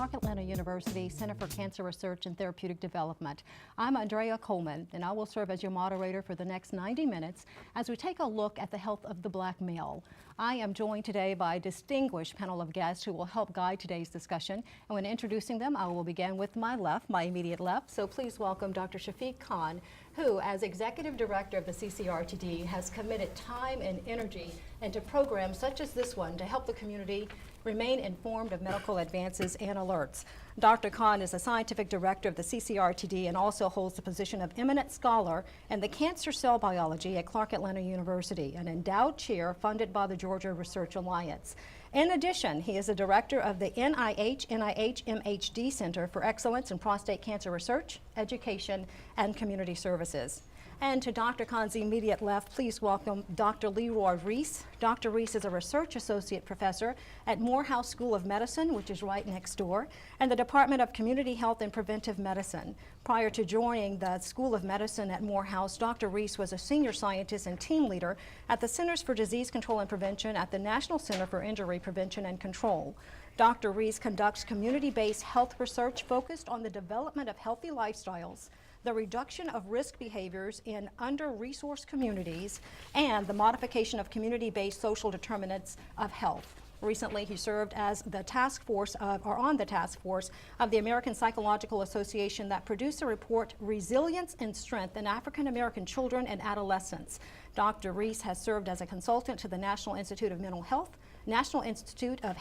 Clark Atlanta University Center for Cancer Research and Therapeutic Development. I'm Andrea Coleman, and I will serve as your moderator for the next 90 minutes as we take a look at the health of the Black male. I am joined today by a distinguished panel of guests who will help guide today's discussion. And when introducing them, I will begin with my immediate left. So please welcome Dr. Shafiq Khan, who, as Executive Director of the CCRTD, has committed time and energy into programs such as this one to help the community remain informed of medical advances and alerts. Dr. Khan is a Scientific Director of the CCRTD and also holds the position of Eminent Scholar in the Cancer Cell Biology at Clark Atlanta University, an endowed chair funded by the Georgia Research Alliance. In addition, he is a director of the NIH-MHD Center for Excellence in Prostate Cancer Research, Education, and Community Services. And to Dr. Khan's immediate left, please welcome Dr. Leroy Reese. Dr. Reese is a research associate professor at Morehouse School of Medicine, which is right next door, and the Department of Community Health and Preventive Medicine. Prior to joining the School of Medicine at Morehouse, Dr. Reese was a senior scientist and team leader at the Centers for Disease Control and Prevention at the National Center for Injury Prevention and Control. Dr. Reese conducts community-based health research focused on the development of healthy lifestyles, the reduction of risk behaviors in under-resourced communities, and the modification of community-based social determinants of health. Recently, he served as the on the task force of the American Psychological Association that produced the report Resilience and Strength in African American Children and Adolescents. Dr. Reese has served as a consultant to the National Institute of Mental Health, National Institute of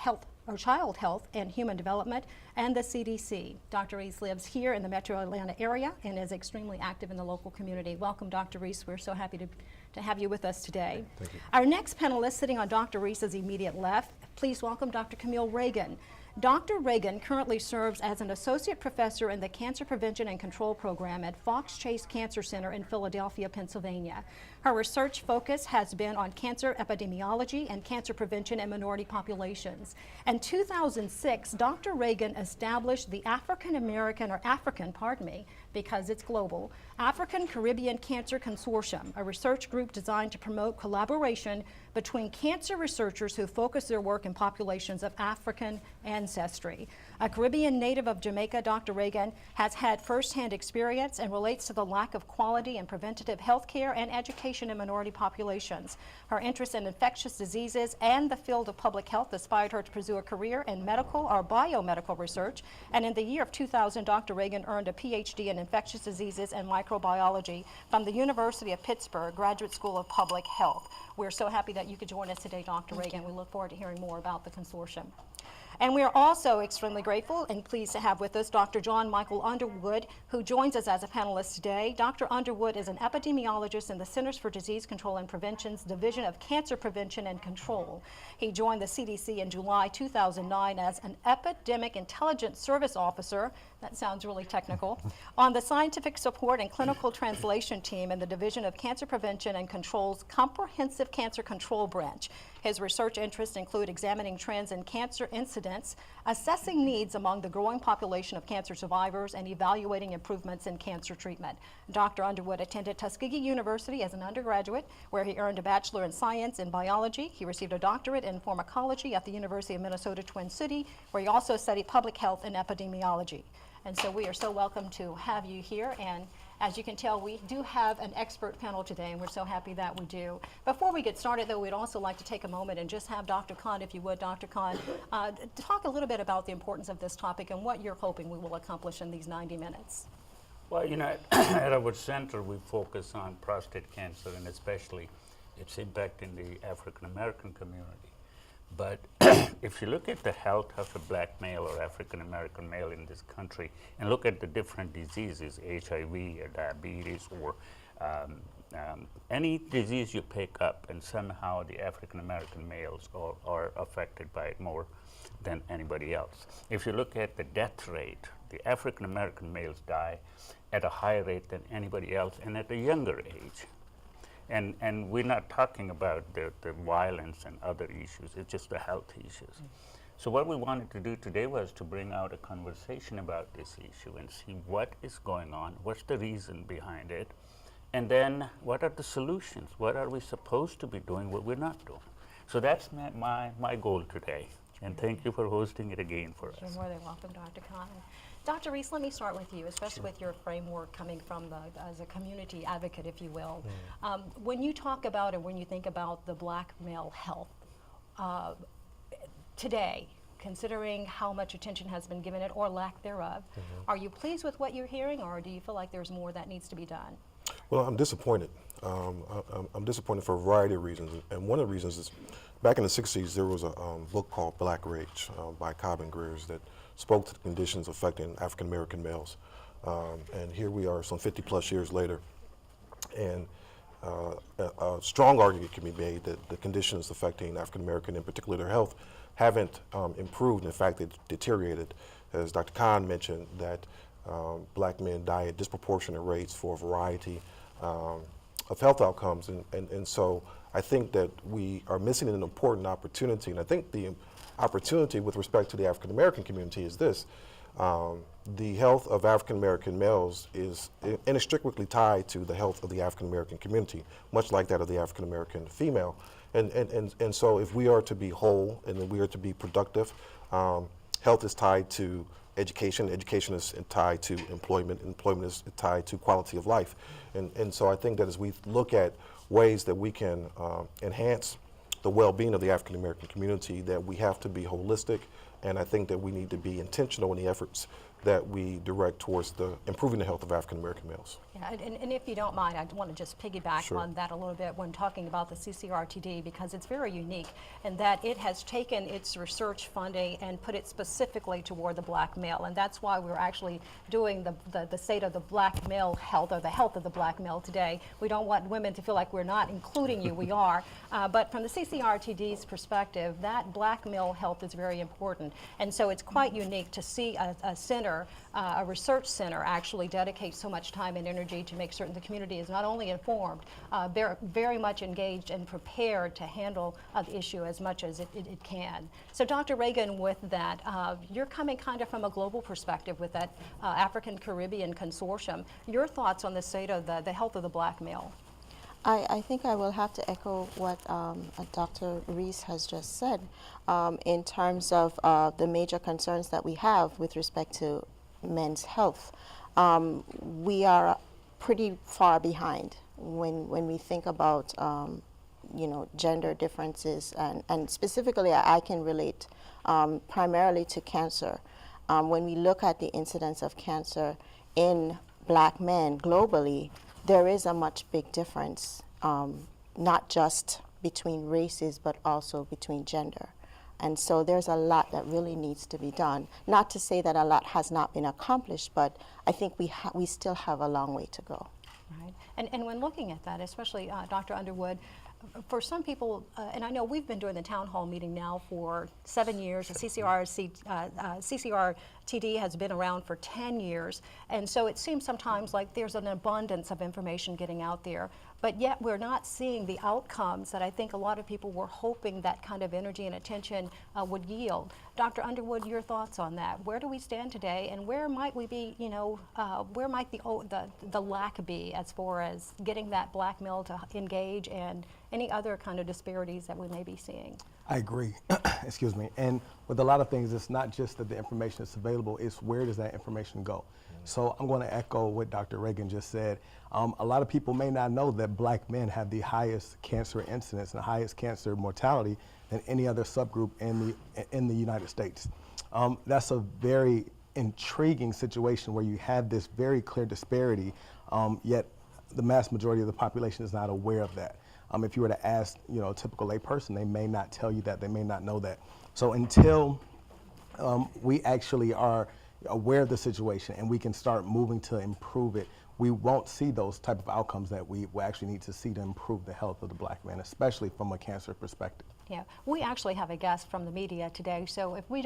Child Health and Human Development, and the CDC. Dr. Reese lives here in the Metro Atlanta area and is extremely active in the local community. Welcome, Dr. Reese. We're so happy to have you with us today. Thank you. Our next panelist sitting on Dr. Reese's immediate left, please welcome Dr. Camille Reagan. Dr. Reagan currently serves as an associate professor in the Cancer Prevention and Control Program at Fox Chase Cancer Center in Philadelphia, Pennsylvania. Her research focus has been on cancer epidemiology and cancer prevention in minority populations. In 2006, Dr. Reagan established the because it's global, African Caribbean Cancer Consortium, a research group designed to promote collaboration between cancer researchers who focus their work in populations of African ancestry. A Caribbean native of Jamaica, Dr. Reagan has had firsthand experience and relates to the lack of quality and preventative health care and education in minority populations. Her interest in infectious diseases and the field of public health inspired her to pursue a career in medical or biomedical research, and in the year of 2000, Dr. Reagan earned a PhD in infectious diseases and microbiology from the University of Pittsburgh Graduate School of Public Health. We're so happy that you could join us today, Dr. Reagan. We look forward to hearing more about the consortium. And we are also extremely grateful and pleased to have with us Dr. John Michael Underwood, who joins us as a panelist today. Dr. Underwood is an epidemiologist in the Centers for Disease Control and Prevention's Division of Cancer Prevention and Control. He joined the CDC in July 2009 as an Epidemic Intelligence Service Officer, that sounds really technical, on the Scientific Support and Clinical Translation Team in the Division of Cancer Prevention and Control's Comprehensive Cancer Control Branch. His research interests include examining trends in cancer incidence, assessing needs among the growing population of cancer survivors, and evaluating improvements in cancer treatment. Dr. Underwood attended Tuskegee University as an undergraduate, where he earned a Bachelor in Science in Biology. He received a doctorate in pharmacology at the University of Minnesota Twin City, where he also studied public health and epidemiology. And so we are so welcome to have you here. And as you can tell, we do have an expert panel today, and we're so happy that we do. Before we get started, though, we'd also like to take a moment and just have Dr. Khan, if you would, Dr. Khan, talk a little bit about the importance of this topic and what you're hoping we will accomplish in these 90 minutes. Well, you know, at our center, we focus on prostate cancer and especially its impact in the African American community. But if you look at the health of a Black male or African American male in this country and look at the different diseases, HIV or diabetes or any disease you pick up, and somehow the African American males are affected by it more than anybody else. If you look at the death rate, the African American males die at a higher rate than anybody else and at a younger age. And we're not talking about the violence and other issues, it's just the health issues. So what we wanted to do today was to bring out a conversation about this issue and see what is going on, what's the reason behind it, and then what are the solutions? What are we supposed to be doing, what we're not doing? So that's my goal today. And thank you for hosting it again for You're us. more than welcome, Dr. Khan. Dr. Reese, let me start with you, especially with your framework coming from as a community advocate, if you will. When you talk about and when you think about the black male health today, considering how much attention has been given it or lack thereof, are you pleased with what you're hearing, or do you feel like there's more that needs to be done? Well, I'm disappointed. I'm disappointed for a variety of reasons, and one of the reasons is back in the 60s there was a book called Black Rage by Cobb and Greers that spoke to the conditions affecting African American males. And here we are some 50 plus years later, and a strong argument can be made that the conditions affecting African American, in particular their health, haven't improved. In fact, they've deteriorated. As Dr. Khan mentioned, that black men die at disproportionate rates for a variety of health outcomes. And so I think that we are missing an important opportunity. And I think the opportunity with respect to the African American community is this. The health of African American males is inextricably tied to the health of the African American community, much like that of the African American female. And so if we are to be whole and we are to be productive, health is tied to education. Education is tied to employment. Employment is tied to quality of life. And so I think that as we look at ways that we can enhance the well-being of the African American community, that we have to be holistic, and I think that we need to be intentional in the efforts that we direct towards improving the health of African American males. Yeah, and if you don't mind, I want to just piggyback Sure. on that a little bit when talking about the CCRTD, because it's very unique in that it has taken its research funding and put it specifically toward the black male, and that's why we're actually doing the state of the black male health, or the health of the black male today. We don't want women to feel like we're not including you, we are, but from the CCRTD's perspective, that black male health is very important, and so it's quite unique to see a center, a research center, actually dedicate so much time and energy to make certain the community is not only informed, they're very much engaged and prepared to handle the issue as much as it can. So Dr. Reagan, with that, you're coming kind of from a global perspective with that African Caribbean consortium. Your thoughts on the state of the health of the black male? I think I will have to echo what Dr. Reese has just said in terms of the major concerns that we have with respect to men's health. We are pretty far behind when we think about gender differences, and specifically I can relate primarily to cancer. When we look at the incidence of cancer in black men globally, there is a much big difference, not just between races, but also between gender. And so there's a lot that really needs to be done. Not to say that a lot has not been accomplished, but I think we still have a long way to go. Right. And when looking at that, especially Dr. Underwood, for some people, and I know we've been doing the town hall meeting now for 7 years. The CCRTD has been around for 10 years. And so it seems sometimes like there's an abundance of information getting out there, but yet we're not seeing the outcomes that I think a lot of people were hoping that kind of energy and attention would yield. Dr. Underwood, your thoughts on that? Where do we stand today, and where might we be, where might the lack be as far as getting that black male to engage, and any other kind of disparities that we may be seeing? I agree. Excuse me. And with a lot of things, it's not just that the information is available, it's where does that information go? So I'm going to echo what Dr. Reagan just said. A lot of people may not know that black men have the highest cancer incidence and the highest cancer mortality than any other subgroup in the United States. That's a very intriguing situation where you have this very clear disparity, yet the mass majority of the population is not aware of that. If you were to ask, a typical lay person, they may not tell you that, they may not know that. So until we actually are aware of the situation and we can start moving to improve it, we won't see those type of outcomes that we will actually need to see to improve the health of the black man, especially from a cancer perspective. Yeah, we actually have a guest from the media today, so if we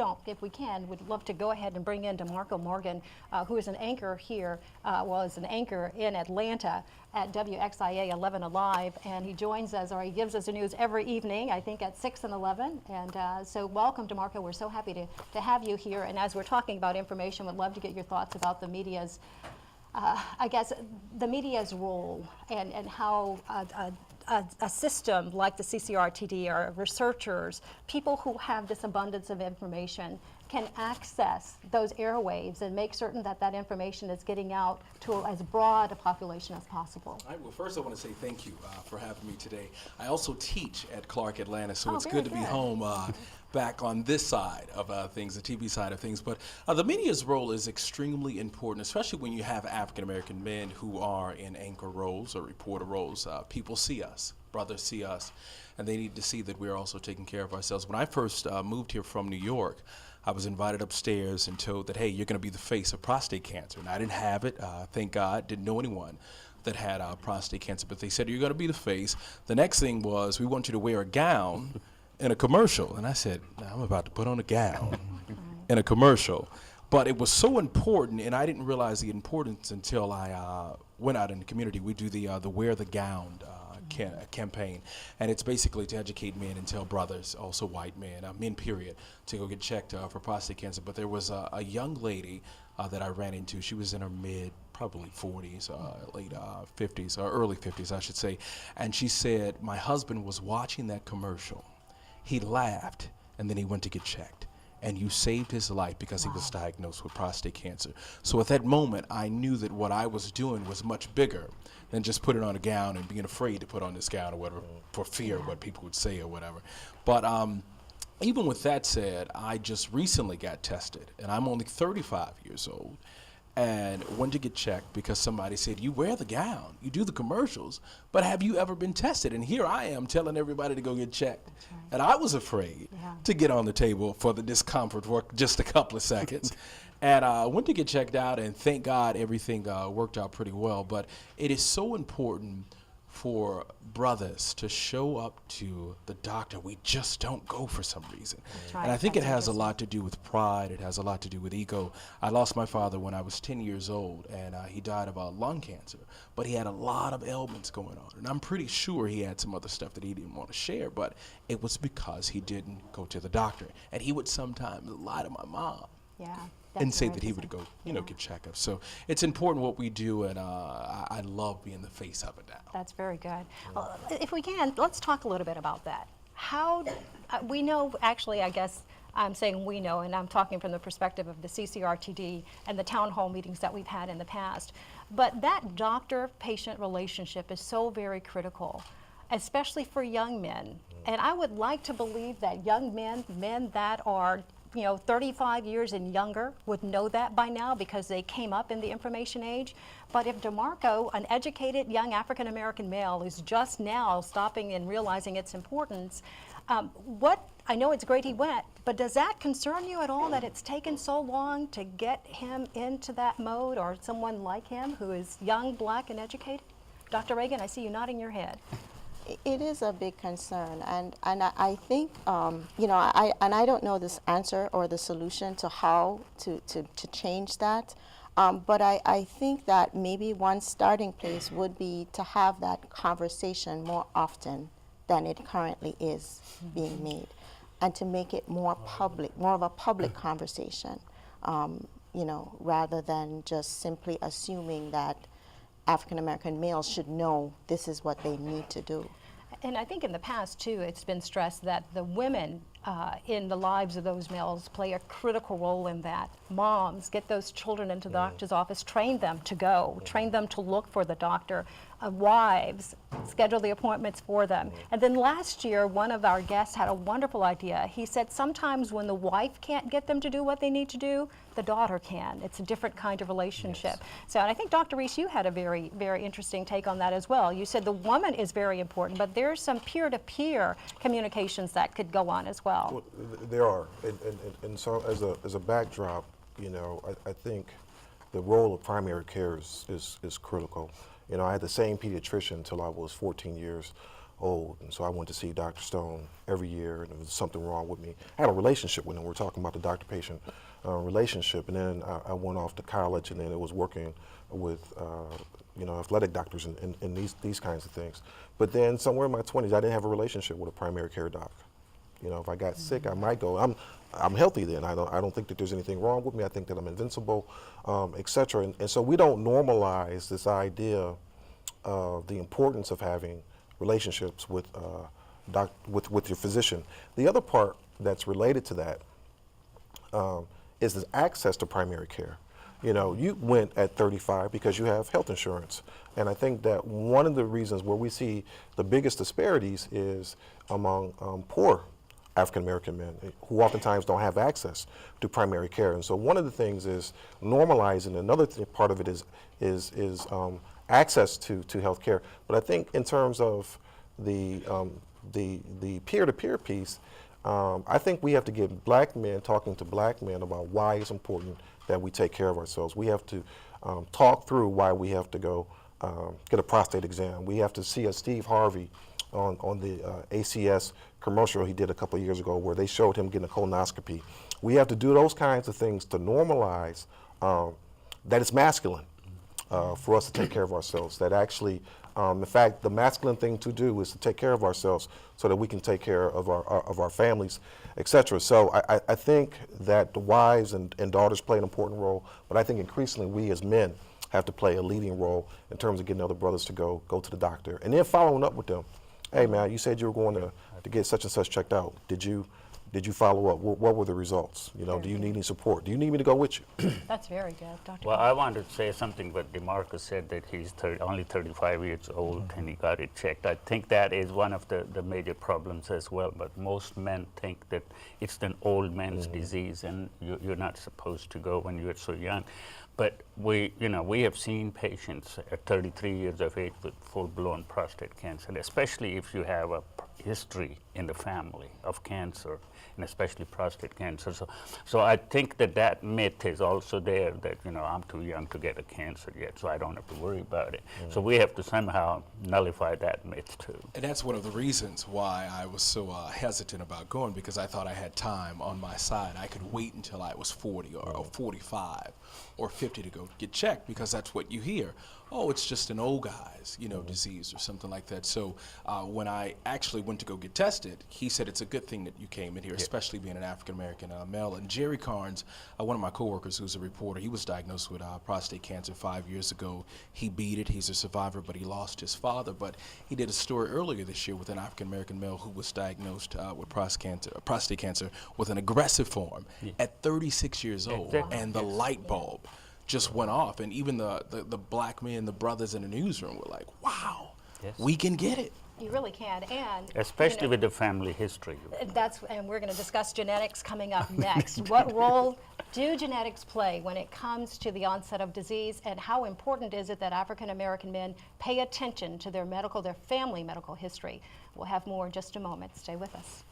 can, we'd love to go ahead and bring in DeMarco Morgan, who is an anchor here, is an anchor in Atlanta at WXIA 11 Alive, and he joins us, or he gives us the news every evening, I think at 6 and 11, and so welcome, DeMarco. We're so happy to have you here, and as we're talking about information, we'd love to get your thoughts about the media's, I guess, the media's role and how a system like the CCRTD or researchers, people who have this abundance of information, can access those airwaves and make certain that that information is getting out to as broad a population as possible? All right, well, first I want to say thank you for having me today. I also teach at Clark Atlanta, so Oh, it's very good to be good. home back on this side of things, the TV side of things. But the media's role is extremely important, especially when you have African-American men who are in anchor roles or reporter roles. People see us, brothers see us, and they need to see that we're also taking care of ourselves. When I first moved here from New York, I was invited upstairs and told that, hey, you're going to be the face of prostate cancer. And I didn't have it, thank God, didn't know anyone that had prostate cancer, but they said, you're going to be the face. The next thing was, we want you to wear a gown in a commercial. And I said, I'm about to put on a gown in a commercial. But it was so important, and I didn't realize the importance until I went out in the community. We do the Wear the Gown campaign, and it's basically to educate men and tell brothers, also white men, men period, to go get checked for prostate cancer. But there was a young lady that I ran into. She was in her mid, probably 40s, late 50s, or early 50s, I should say, and she said, my husband was watching that commercial. He laughed, and then he went to get checked. And you saved his life because he was diagnosed with prostate cancer. So at that moment, I knew that what I was doing was much bigger than just putting on a gown and being afraid to put on this gown or whatever for fear of what people would say or whatever. But even with that said, I just recently got tested, and I'm only 35 years old, and went to get checked because somebody said, you wear the gown, you do the commercials, but have you ever been tested? And here I am telling everybody to go get checked. Right. And I was afraid to get on the table for the discomfort for just a couple of seconds. And I went to get checked out, and thank God everything worked out pretty well. But it is so important for brothers to show up to the doctor. We just don't go for some reason. Right. And I think it That's has a interesting. lot to do with pride. It has a lot to do with ego. I lost my father when I was 10 years old, and he died of lung cancer. But he had a lot of ailments going on. And I'm pretty sure he had some other stuff that he didn't want to share, but it was because he didn't go to the doctor. And he would sometimes lie to my mom Yeah. and that's say very that he would go, interesting. get checkups. So it's important what we do, and I love being the face of it now. That's very good. Well, if we can, let's talk a little bit about that. How, we know, actually, I guess I'm saying we know, and I'm talking from the perspective of the CCRTD and the town hall meetings that we've had in the past, but that doctor-patient relationship is so very critical, especially for young men. And I would like to believe that young men that are 35 years and younger would know that by now because they came up in the information age. But if DeMarco, an educated young African-American male, is just now stopping and realizing its importance, I know it's great he went, but does that concern you at all that it's taken so long to get him into that mode, or someone like him who is young, black, and educated? Dr. Reagan, I see you nodding your head. It is a big concern, and I think I don't know this answer or the solution to how to change that, but I think that maybe one starting place would be to have that conversation more often than it currently is being made, and to make it more public, more of a public conversation, rather than just simply assuming that African American males should know this is what they need to do. And I think in the past, too, it's been stressed that the women in the lives of those males play a critical role in that. Moms get those children into the doctor's office, train them to go, train them to look for the doctor. Wives schedule the appointments for them. And then last year, one of our guests had a wonderful idea. He said sometimes when the wife can't get them to do what they need to do, the daughter can. It's a different kind of relationship. So, and I think, Dr. Reese, you had a very, very interesting take on that as well. You said the woman is very important, but there's some peer-to-peer communications that could go on as well. Well, there are, and so as a backdrop, I think the role of primary care is critical. I had the same pediatrician until I was 14 years old, and so I went to see Dr. Stone every year, and there was something wrong with me. I had a relationship with him. We're talking about the doctor-patient relationship, and then I went off to college, and then it was working with athletic doctors and these kinds of things. But then somewhere in my 20s, I didn't have a relationship with a primary care doc. If I got sick, I might go. I'm healthy then. I don't think that there's anything wrong with me. I think that I'm invincible, et cetera. And so we don't normalize this idea of the importance of having relationships with, with your physician. The other part that's related to that is this access to primary care. You know, you went at 35 because you have health insurance. And I think that one of the reasons where we see the biggest disparities is among poor African-American men who oftentimes don't have access to primary care. And so one of the things is normalizing. Another part of it is access to health care. But I think in terms of the peer-to-peer piece, I think we have to get black men talking to black men about why it's important that we take care of ourselves. We have to talk through why we have to go get a prostate exam. We have to see a Steve Harvey on the ACS commercial he did a couple of years ago where they showed him getting a colonoscopy. We have to do those kinds of things to normalize that it's masculine for us to take care of ourselves. That actually, in fact, the masculine thing to do is to take care of ourselves so that we can take care of our families, etc. So I think that the wives and daughters play an important role, but I think increasingly we as men have to play a leading role in terms of getting other brothers to go to the doctor and then following up with them. Hey man, you said you were going to get such and such checked out. Did you follow up? What were the results? You know, do you need any support? Do you need me to go with you? That's very good, Dr. Well, I wanted to say something, but DeMarcus said that he's only 35 years old and he got it checked. I think that is one of the major problems as well, but most men think that it's an old man's disease and you're not supposed to go when you're so young. But we have seen patients at 33 years of age with full-blown prostate cancer, and especially if you have a history in the family of cancer, and especially prostate cancer. So I think that myth is also there that, I'm too young to get a cancer yet, so I don't have to worry about it. So we have to somehow nullify that myth too. And that's one of the reasons why I was so hesitant about going, because I thought I had time on my side. I could wait until I was 40 or 45 or 50 to go get checked, because that's what you hear. Oh, it's just an old guy's, disease or something like that. So when I actually went to go get tested, he said it's a good thing that you came in here, especially being an African-American male. And Jerry Carnes, one of my coworkers who's a reporter, he was diagnosed with prostate cancer 5 years ago. He beat it. He's a survivor, but he lost his father. But he did a story earlier this year with an African-American male who was diagnosed with prostate cancer with an aggressive form at 36 years old. Exactly. And the light bulb just went off, and even the black men, the brothers in the newsroom were like, wow, we can get it. You really can, and especially with the family history. And we're going to discuss genetics coming up next. What role do genetics play when it comes to the onset of disease, and how important is it that African American men pay attention to their family medical history? We'll have more in just a moment. Stay with us.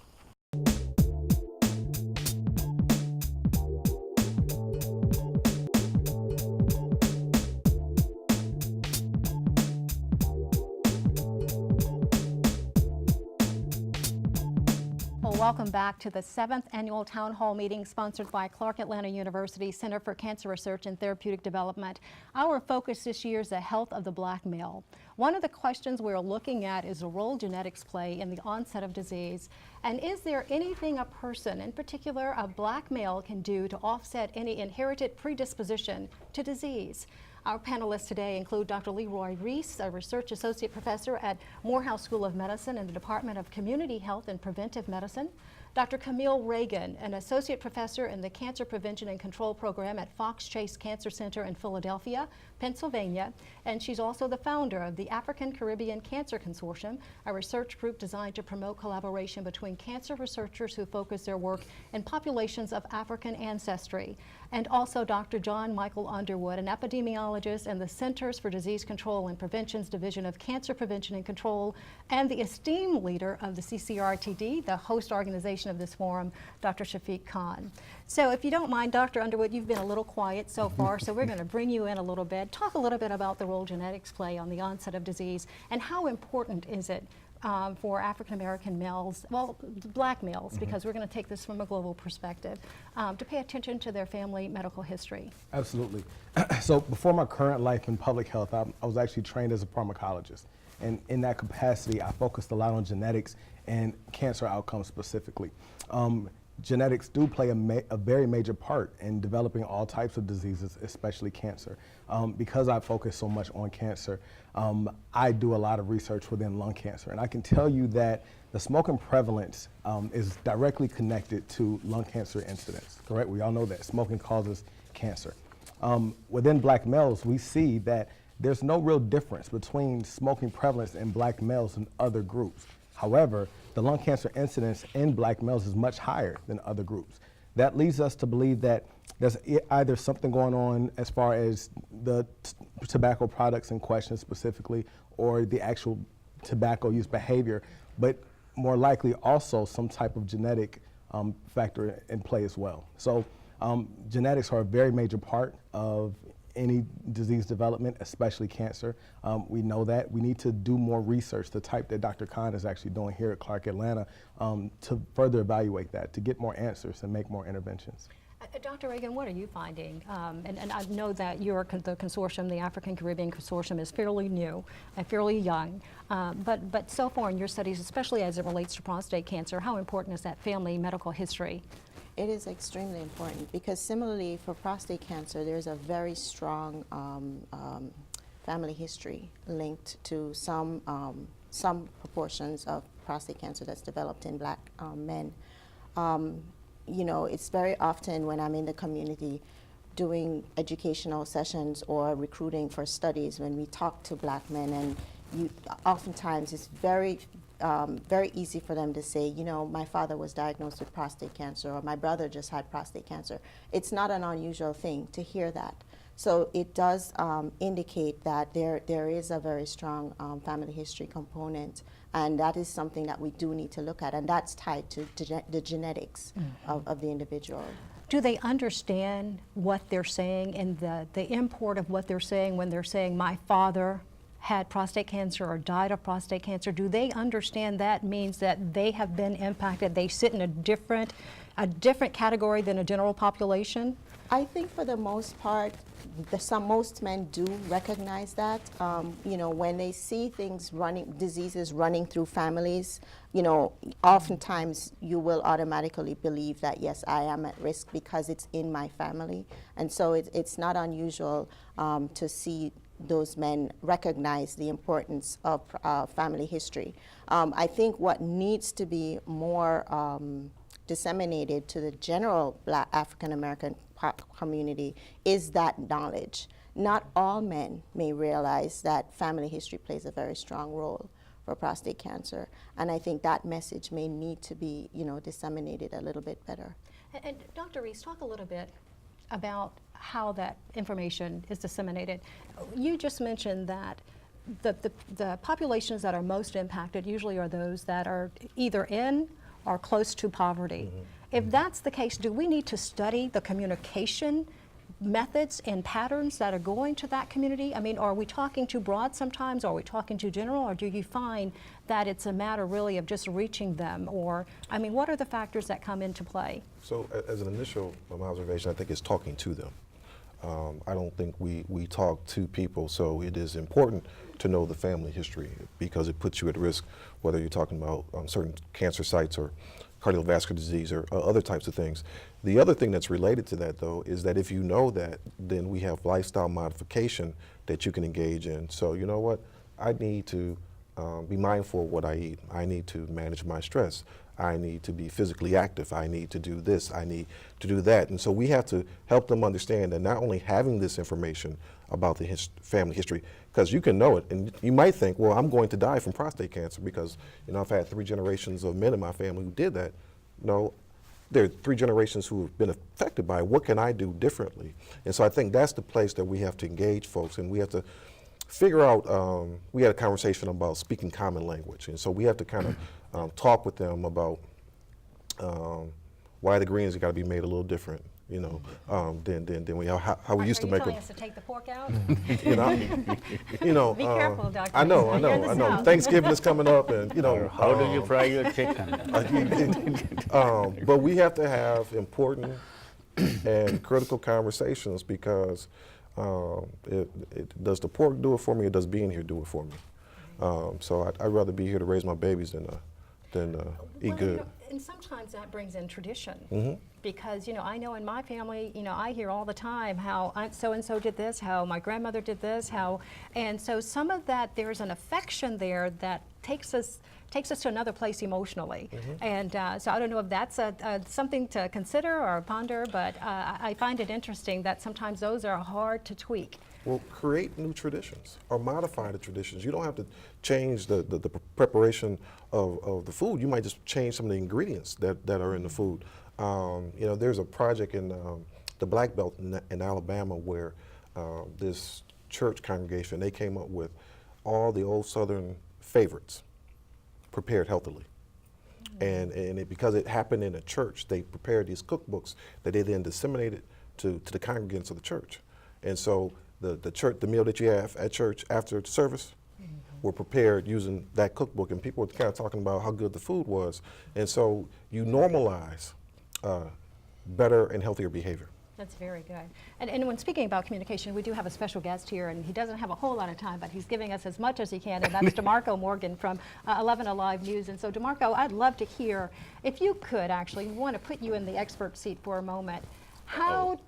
Welcome back to the 7th Annual Town Hall meeting sponsored by Clark Atlanta University Center for Cancer Research and Therapeutic Development. Our focus this year is the health of the black male. One of the questions we're looking at is the role genetics play in the onset of disease. And is there anything a person, in particular a black male, can do to offset any inherited predisposition to disease? Our panelists today include Dr. Leroy Reese, a research associate professor at Morehouse School of Medicine in the Department of Community Health and Preventive Medicine, Dr. Camille Reagan, an associate professor in the Cancer Prevention and Control Program at Fox Chase Cancer Center in Philadelphia, Pennsylvania, and she's also the founder of the African Caribbean Cancer Consortium, a research group designed to promote collaboration between cancer researchers who focus their work in populations of African ancestry. And also Dr. John Michael Underwood, an epidemiologist in the Centers for Disease Control and Prevention's Division of Cancer Prevention and Control, and the esteemed leader of the CCRTD, the host organization of this forum, Dr. Shafiq Khan. So if you don't mind, Dr. Underwood, you've been a little quiet so far, so we're going to bring you in a little bit. Talk a little bit about the role genetics play on the onset of disease, and how important is it for African American males, well, black males, because we're going to take this from a global perspective, to pay attention to their family medical history. Absolutely. So before my current life in public health, I was actually trained as a pharmacologist. And in that capacity, I focused a lot on genetics and cancer outcomes specifically. genetics do play a very major part in developing all types of diseases, especially cancer. Because I focus so much on cancer, I do a lot of research within lung cancer, and I can tell you that the smoking prevalence is directly connected to lung cancer incidence, correct? We all know that smoking causes cancer. Within black males, we see that there's no real difference between smoking prevalence in black males and other groups. However, the lung cancer incidence in black males is much higher than other groups. That leads us to believe that there's either something going on as far as the tobacco products in question specifically, or the actual tobacco use behavior, but more likely also some type of genetic factor in play as well. So genetics are a very major part of any disease development, especially cancer. We know that. We need to do more research, the type that Dr. Khan is actually doing here at Clark Atlanta, to further evaluate that, to get more answers and make more interventions. Dr. Reagan, what are you finding? And I know that the consortium, the African Caribbean Consortium, is fairly new and fairly young. But so far in your studies, especially as it relates to prostate cancer, how important is that family medical history? It is extremely important because similarly for prostate cancer, there's a very strong family history linked to some proportions of prostate cancer that's developed in black men. You know, it's very often when I'm in the community doing educational sessions or recruiting for studies, when we talk to black men, and oftentimes it's very easy for them to say, you know, my father was diagnosed with prostate cancer, or my brother just had prostate cancer. It's not an unusual thing to hear that. So it does indicate that there is a very strong family history component, and that is something that we do need to look at, and that's tied to the genetics of the individual. Do they understand what they're saying and the import of what they're saying when they're saying, my father had prostate cancer or died of prostate cancer? Do they understand that means that they have been impacted, they sit in a different category than a general population? I think for the most part, most men do recognize that. You know, when they see diseases running through families, you know, oftentimes you will automatically believe that, yes, I am at risk because it's in my family. And so it's not unusual to see those men recognize the importance of family history. I think what needs to be more disseminated to the general Black African American community is that knowledge. Not all men may realize that family history plays a very strong role for prostate cancer, and I think that message may need to be, you know, disseminated a little bit better. And Dr. Rees, talk a little bit about how that information is disseminated. You just mentioned that the populations that are most impacted usually are those that are either in or close to poverty. If that's the case, do we need to study the communication methods and patterns that are going to that community? I mean, are we talking too broad sometimes? Are we talking too general? Or do you find that it's a matter really of just reaching them? Or, I mean, what are the factors that come into play? So as an initial observation, I think it's talking to them. I don't think we talk to people, so it is important to know the family history because it puts you at risk, whether you're talking about certain cancer sites or cardiovascular disease or other types of things. The other thing that's related to that, though, is that if you know that, then we have lifestyle modification that you can engage in. So you know what? I need to be mindful of what I eat. I need to manage my stress. I need to be physically active. I need to do this. I need to do that. And so we have to help them understand that not only having this information about the family history, because you can know it, and you might think, well, I'm going to die from prostate cancer because, you know, I've had 3 generations of men in my family who did that. No, there are 3 generations who have been affected by it. What can I do differently? And so I think that's the place that we have to engage folks, and we have to figure out, we had a conversation about speaking common language, and so we have to kind of talk with them about why the greens have got to be made a little different, you know, than we how we used to make them. Are you telling us to take the pork out? You know, Be careful, Dr. I know, Rees. You're in the I know. South. Thanksgiving is coming up, and you know. How do you fry your chicken? But we have to have important and critical conversations because does the pork do it for me, or does being here do it for me? So I'd rather be here to raise my babies than than eat Well, good. and sometimes that brings in tradition. Because, I know in my family, I hear all the time how so-and-so did this, how my grandmother did this, and so some of that, there's an affection there that takes us to another place emotionally. And so I don't know if that's something to consider or ponder, but I find it interesting that sometimes those are hard to tweak. Well, create new traditions or modify the traditions. You don't have to change the preparation of the food. You might just change some of the ingredients that are in the food. There's a project in the Black Belt in Alabama where this church congregation, they came up with all the old Southern favorites prepared healthily. And because it happened in a church, they prepared these cookbooks that they then disseminated to the congregants of the church. And so the meal that you have at church after the service were prepared using that cookbook, and people were kind of talking about how good the food was. And so you normalize better and healthier behavior. That's very good. And when speaking about communication, we do have a special guest here, and he doesn't have a whole lot of time, but he's giving us as much as he can, and that's DeMarco Morgan from 11 Alive News. And so, DeMarco, I'd love to hear, if you could actually, we want to put you in the expert seat for a moment. How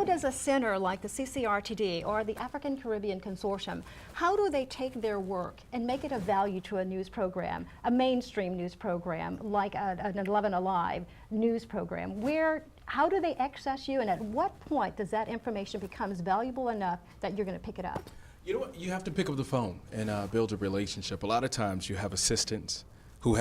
does a center like the CCRTD or the African Caribbean Consortium, how do they take their work and make it of value to a news program, a mainstream news program like an 11 Alive news program? How do they access you, and at what point does that information becomes valuable enough that you're going to pick it up? You know what? You have to pick up the phone and build a relationship. A lot of times you have assistants who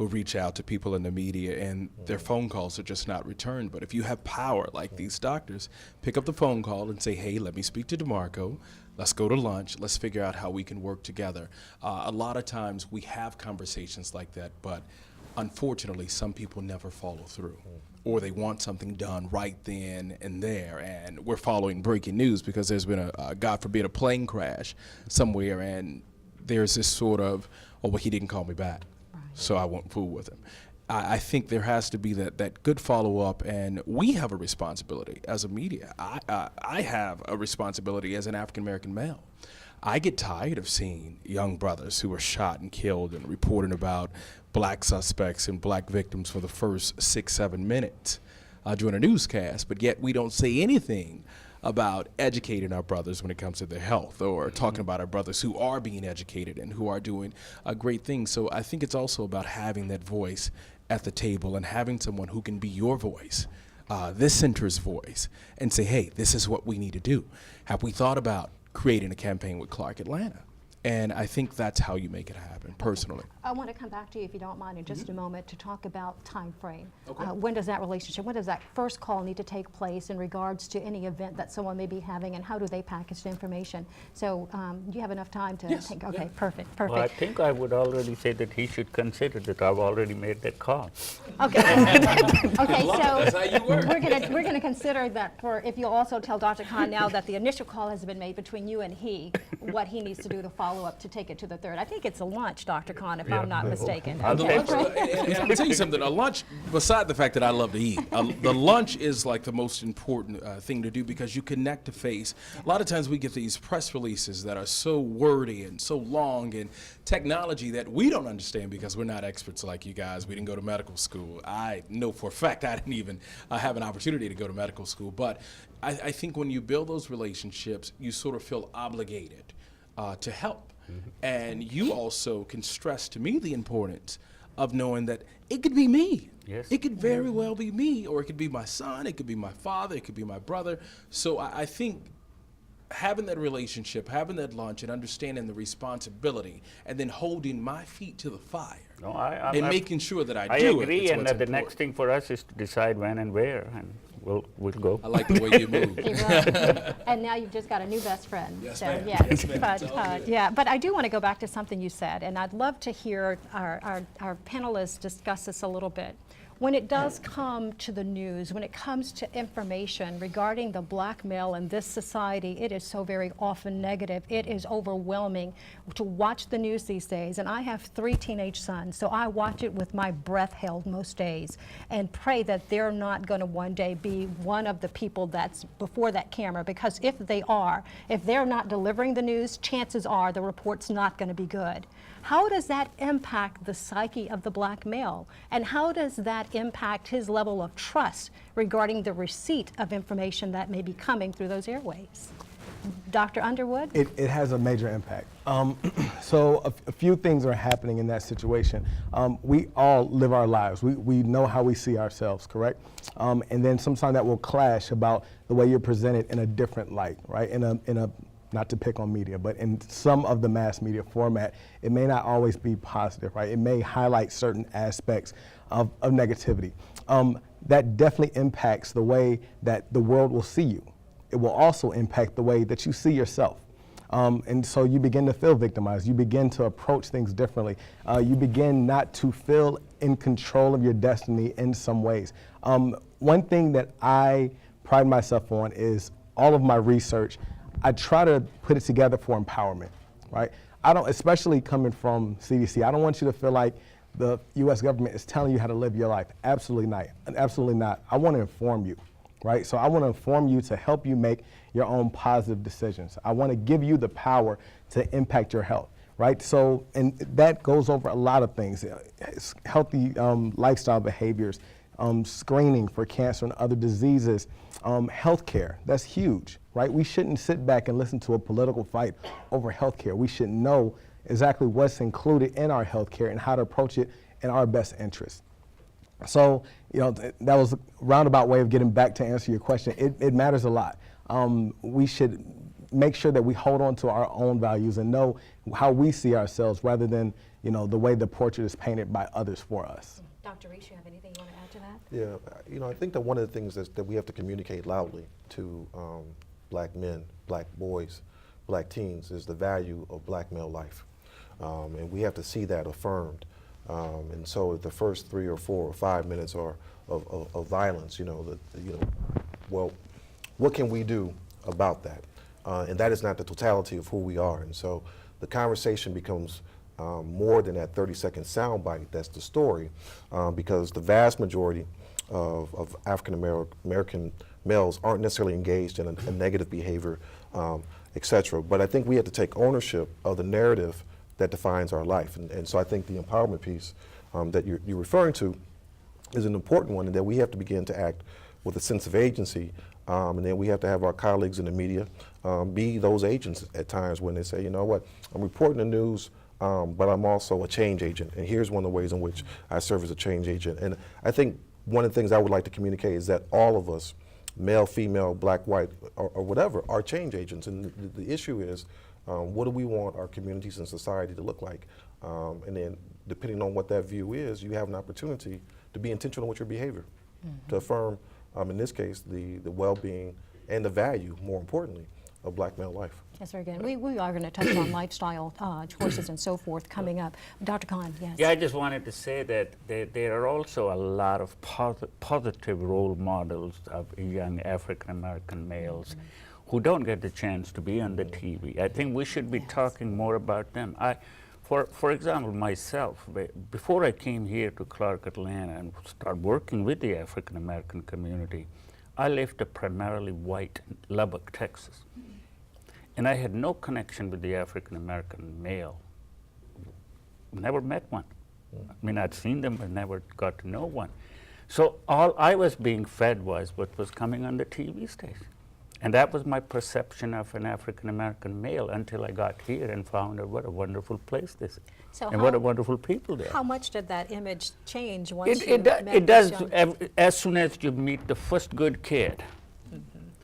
reach out to people in the media, and their phone calls are just not returned. But if you have power like these doctors, pick up the phone call and say, hey, let me speak to DeMarco. Let's go to lunch. Let's figure out how we can work together. A lot of times we have conversations like that, but unfortunately, some people never follow through, or they want something done right then and there. And we're following breaking news because there's been God forbid, a plane crash somewhere, and there's this sort of, oh, well, he didn't call me back, so I won't fool with him. I think there has to be that good follow-up, and we have a responsibility as a media. I have a responsibility as an African-American male. I get tired of seeing young brothers who are shot and killed and reporting about black suspects and black victims for the first 6-7 minutes during a newscast, but yet we don't say anything about educating our brothers when it comes to their health, or talking about our brothers who are being educated and who are doing great things. So I think it's also about having that voice at the table and having someone who can be your voice, this center's voice, and say, hey, this is what we need to do. Have we thought about creating a campaign with Clark Atlanta? And I think that's how you make it happen, personally. I want to come back to you, if you don't mind, in just a moment to talk about time frame. Okay. When does that first call need to take place in regards to any event that someone may be having, and how do they package the information? So do you have enough time to Yes. think? Okay, Yeah. perfect. Well, I think I would already say that he should consider that I've already made that call. Okay. Okay, That's how you so work. we're gonna consider that if you'll also tell Dr. Khan now that the initial call has been made between you and he, what he needs to do to follow up to take it to the third. I think it's a lunch, Dr. Khan, if I'm not mistaken. I'll The Okay. lunch, and I'm gonna tell you something. A lunch, beside the fact that I love to eat, the lunch is like the most important thing to do, because you connect to face. A lot of times we get these press releases that are so wordy and so long, and technology that we don't understand because we're not experts like you guys. We didn't go to medical school. I know for a fact I didn't even have an opportunity to go to medical school. But I think when you build those relationships, you sort of feel obligated to help. And you also can stress to me the importance of knowing that it could be me. Yes. It could very well be me, or it could be my son, it could be my father, it could be my brother. So I think having that relationship, having that lunch, and understanding the responsibility, and then holding my feet to the fire, No, and making sure that I I do agree, it. is and what's the next important. thing for us is to decide when and where, and we'll go. I like the way you move. You're right. And now you've just got a new best friend. Yes, so, ma'am. yeah. Yes, ma'am. But, It's all good. yeah, but I do want to go back to something you said, and I'd love to hear our panelists discuss this a little bit. When it does come to the news, when it comes to information regarding the black male in this society, it is so very often negative. It is overwhelming to watch the news these days. And I have 3 teenage sons, so I watch it with my breath held most days and pray that they're not going to one day be one of the people that's before that camera, because if they are, if they're not delivering the news, chances are the report's not going to be good. How does that impact the psyche of the black male? And how does that impact his level of trust regarding the receipt of information that may be coming through those airways? Dr. Underwood? It has a major impact. So a few things are happening in that situation. We all live our lives. We know how we see ourselves, correct? And then sometimes that will clash about the way you're presented in a different light, right? In a not to pick on media, but in some of the mass media format, it may not always be positive, right? It may highlight certain aspects of negativity. That definitely impacts the way that the world will see you. It will also impact the way that you see yourself. And so you begin to feel victimized. You begin to approach things differently. You begin not to feel in control of your destiny in some ways. One thing that I pride myself on is all of my research, I try to put it together for empowerment, right? I don't, especially coming from CDC, I don't want you to feel like the US government is telling you how to live your life. Absolutely not, absolutely not. I want to inform you. Right? So I want to inform you to help you make your own positive decisions. I want to give you the power to impact your health, right? So, and that goes over a lot of things. It's healthy lifestyle behaviors, screening for cancer and other diseases, healthcare, that's huge, right? We shouldn't sit back and listen to a political fight over healthcare. We should know exactly what's included in our healthcare and how to approach it in our best interest. So, you know, that was a roundabout way of getting back to answer your question. It matters a lot. We should make sure that we hold on to our own values and know how we see ourselves rather than, you know, the way the portrait is painted by others for us. Dr. Reese, you have anything you want to add to that? Yeah, you know, I think that one of the things that we have to communicate loudly to black men, black boys, black teens is the value of black male life. And we have to see that affirmed. And so the first 3 or 4 or 5 minutes are of violence, you know, well, what can we do about that? And that is not the totality of who we are. And so the conversation becomes more than that 30-second soundbite. That's the story, because the vast majority of African American males aren't necessarily engaged in a negative behavior, et cetera. But I think we have to take ownership of the narrative that defines our life. And so I think the empowerment piece that you're referring to is an important one, and that we have to begin to act with a sense of agency. And then we have to have our colleagues in the media be those agents at times when they say, you know what, I'm reporting the news, but I'm also a change agent. And here's one of the ways in which I serve as a change agent. And I think one of the things I would like to communicate is that all of us, male, female, black, white, or whatever, are change agents. And the issue is, what do we want our communities and society to look like? And then depending on what that view is, you have an opportunity to be intentional with your behavior, to affirm, in this case, the well-being and the value, more importantly, of black male life. Yes, very good. We are going to touch on lifestyle choices and so forth coming up. Dr. Khan, yes. Yeah, I just wanted to say that there are also a lot of positive role models of young African American males who don't get the chance to be on the TV. I think we should be talking more about them. For example, myself, before I came here to Clark, Atlanta, and started working with the African American community, I lived a primarily white Lubbock, Texas. And I had no connection with the African American male. Never met one. I mean, I'd seen them, but never got to know one. So all I was being fed was what was coming on the TV station. And that was my perception of an African American male until I got here and found out what a wonderful place this is. So and what a wonderful people they are. How much did that image change once It does, as soon as you meet the first good kid.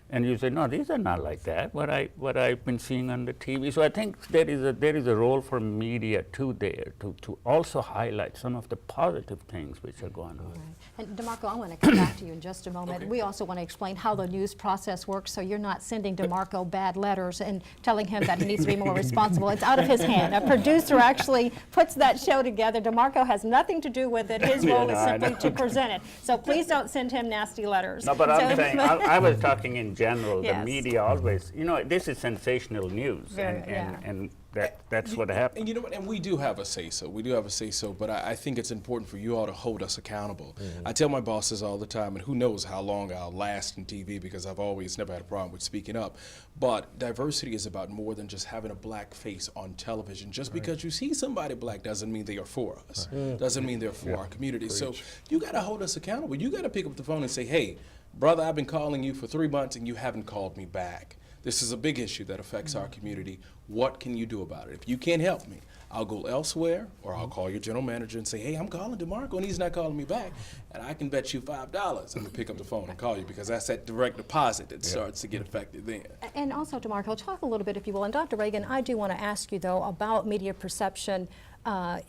And you say, no, these are not like that, what I've been seeing on the TV. So I think there is a role for media too there to also highlight some of the positive things which are going on. Right. And DeMarco, I want to come back to you in just a moment. Okay. We also want to explain how the news process works so you're not sending DeMarco bad letters and telling him that he needs to be more responsible. It's out of his hand. A producer actually puts that show together. DeMarco has nothing to do with it. His role is simply to present it. So please don't send him nasty letters. No, but I'm saying, I was talking in general. Yes. The media always, you know, this is sensational news, Very, and that's what happened. And you know what? And we do have a say-so. We do have a say-so, but I think it's important for you all to hold us accountable. I tell my bosses all the time, and who knows how long I'll last in TV because I've always never had a problem with speaking up. But diversity is about more than just having a black face on television. Just because you see somebody black doesn't mean they are for us. Doesn't mean they're for our community. So you got to hold us accountable. You got to pick up the phone and say, hey, brother, I've been calling you for 3 months and you haven't called me back. This is a big issue that affects our community. What can you do about it? If you can't help me, I'll go elsewhere, or I'll call your general manager and say, hey, I'm calling DeMarco and he's not calling me back. And I can bet you $5 I'm gonna pick up the phone and call you, because that's that direct deposit that starts to get affected then. And also, DeMarco, talk a little bit, if you will. And Dr. Reagan, I do want to ask you, though, about media perception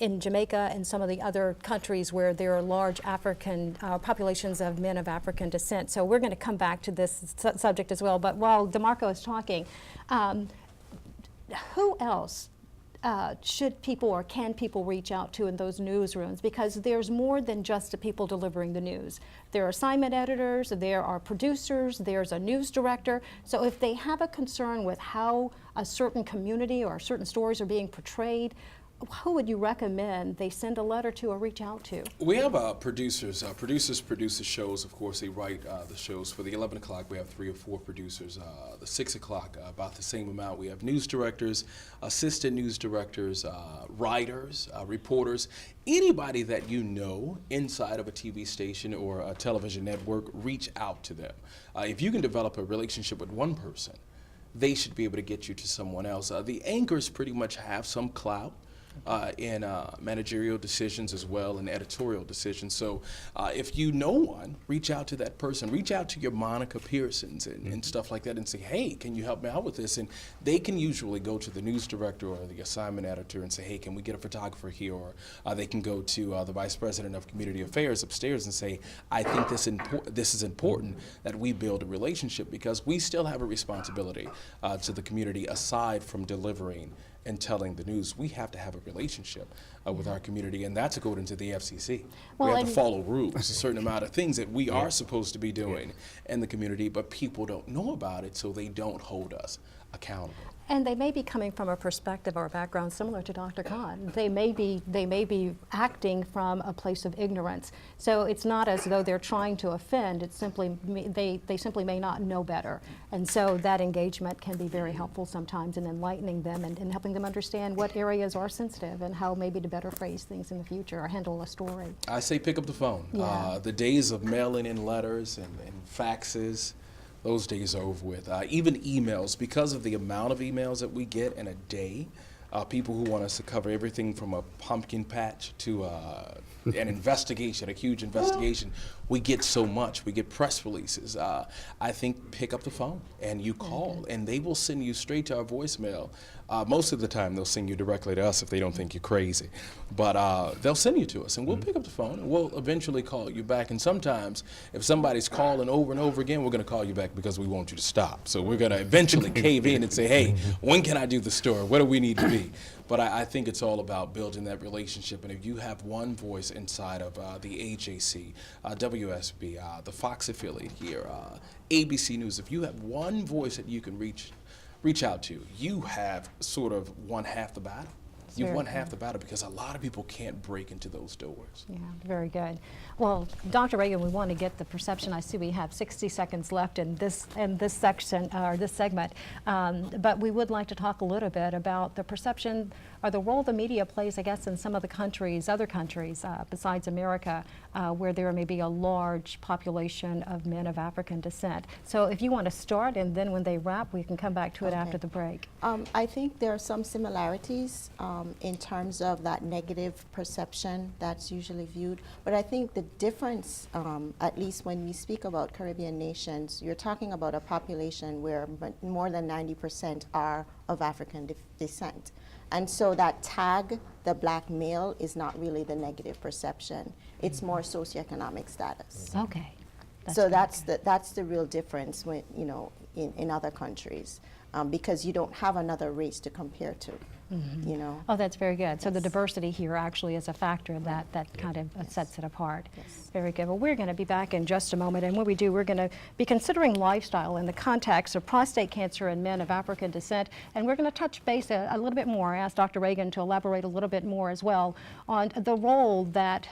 in Jamaica and some of the other countries where there are large African populations of men of African descent. So we're going to come back to this subject as well. But while DeMarco is talking, who else should people or can people reach out to in those newsrooms? Because there's more than just the people delivering the news. There are assignment editors, there are producers, there's a news director. So if they have a concern with how a certain community or certain stories are being portrayed, who would you recommend they send a letter to or reach out to? We have producers. Producers produce the shows. Of course, they write the shows. For the 11 o'clock, we have 3 or 4 producers. The 6 o'clock, about the same amount. We have news directors, assistant news directors, writers, reporters. Anybody that you know inside of a TV station or a television network, reach out to them. If you can develop a relationship with one person, they should be able to get you to someone else. The anchors pretty much have some clout in managerial decisions as well, and editorial decisions. So if you know one, reach out to that person. Reach out to your Monica Pearsons and stuff like that and say, hey, can you help me out with this? And they can usually go to the news director or the assignment editor and say, hey, can we get a photographer here? Or they can go to the vice president of community affairs upstairs and say, I think this is important that we build a relationship, because we still have a responsibility to the community aside from delivering and telling the news. We have to have a relationship with our community, and that's according to the FCC. Well, we have to follow rules, a certain amount of things that we are supposed to be doing in the community, but people don't know about it, so they don't hold us accountable. And they may be coming from a perspective or a background similar to Dr. Khan. They may be acting from a place of ignorance. So it's not as though they're trying to offend. It's simply they simply may not know better. And so that engagement can be very helpful sometimes in enlightening them and helping them understand what areas are sensitive and how maybe to better phrase things in the future or handle a story. I say pick up the phone. Yeah. The days of mailing in letters and faxes, those days are over with. Even emails, because of the amount of emails that we get in a day, people who want us to cover everything from a pumpkin patch to an investigation, a huge investigation. We get so much. We get press releases. I think pick up the phone and you call, and they will send you straight to our voicemail. Most of the time, they'll send you directly to us if they don't think you're crazy. But they'll send you to us, and we'll pick up the phone, and we'll eventually call you back. And sometimes, if somebody's calling over and over again, we're going to call you back because we want you to stop. So we're going to eventually cave in and say, hey, when can I do the story? Where do we need to be? But I think it's all about building that relationship. And if you have one voice inside of the AJC, WSB, the Fox affiliate here, ABC News, if you have one voice that you can reach out to, you have sort of won half the battle. You've won half the battle, because a lot of people can't break into those doors. Yeah, very good. Well, Dr. Reagan, we want to get the perception. I see we have 60 seconds left in this section or this segment, but we would like to talk a little bit about the perception or the role the media plays, I guess, in some of the countries, other countries besides America, where there may be a large population of men of African descent. So if you want to start, and then when they wrap, we can come back to it after the break. I think there are some similarities in terms of that negative perception that's usually viewed. But I think the difference, at least when we speak about Caribbean nations, you're talking about a population where more than 90% are of African descent. And so that tag, the black male, is not really the negative perception. It's more socioeconomic status. Okay. So that's the real difference when, in other countries, because you don't have another race to compare to. you know. Oh, that's very good. So the Yes. diversity here actually is a factor that kind of sets it apart. Yes. Very good. Well, we're going to be back in just a moment, and when we do, we're going to be considering lifestyle in the context of prostate cancer in men of African descent, and we're going to touch base a little bit more. I asked Dr. Reagan to elaborate a little bit more as well on the role that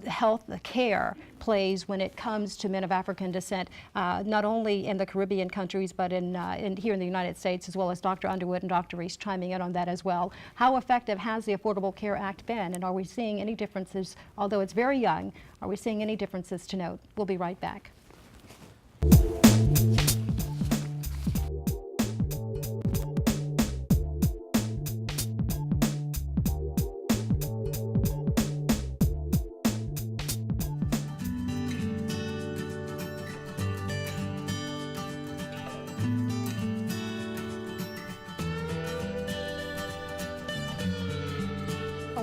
health care plays when it comes to men of African descent, not only in the Caribbean countries, but in here in the United States, as well as Dr. Underwood and Dr. Reese chiming in on that as well. How effective has the Affordable Care Act been, and are we seeing any differences, although it's very young, are we seeing any differences to note? We'll be right back.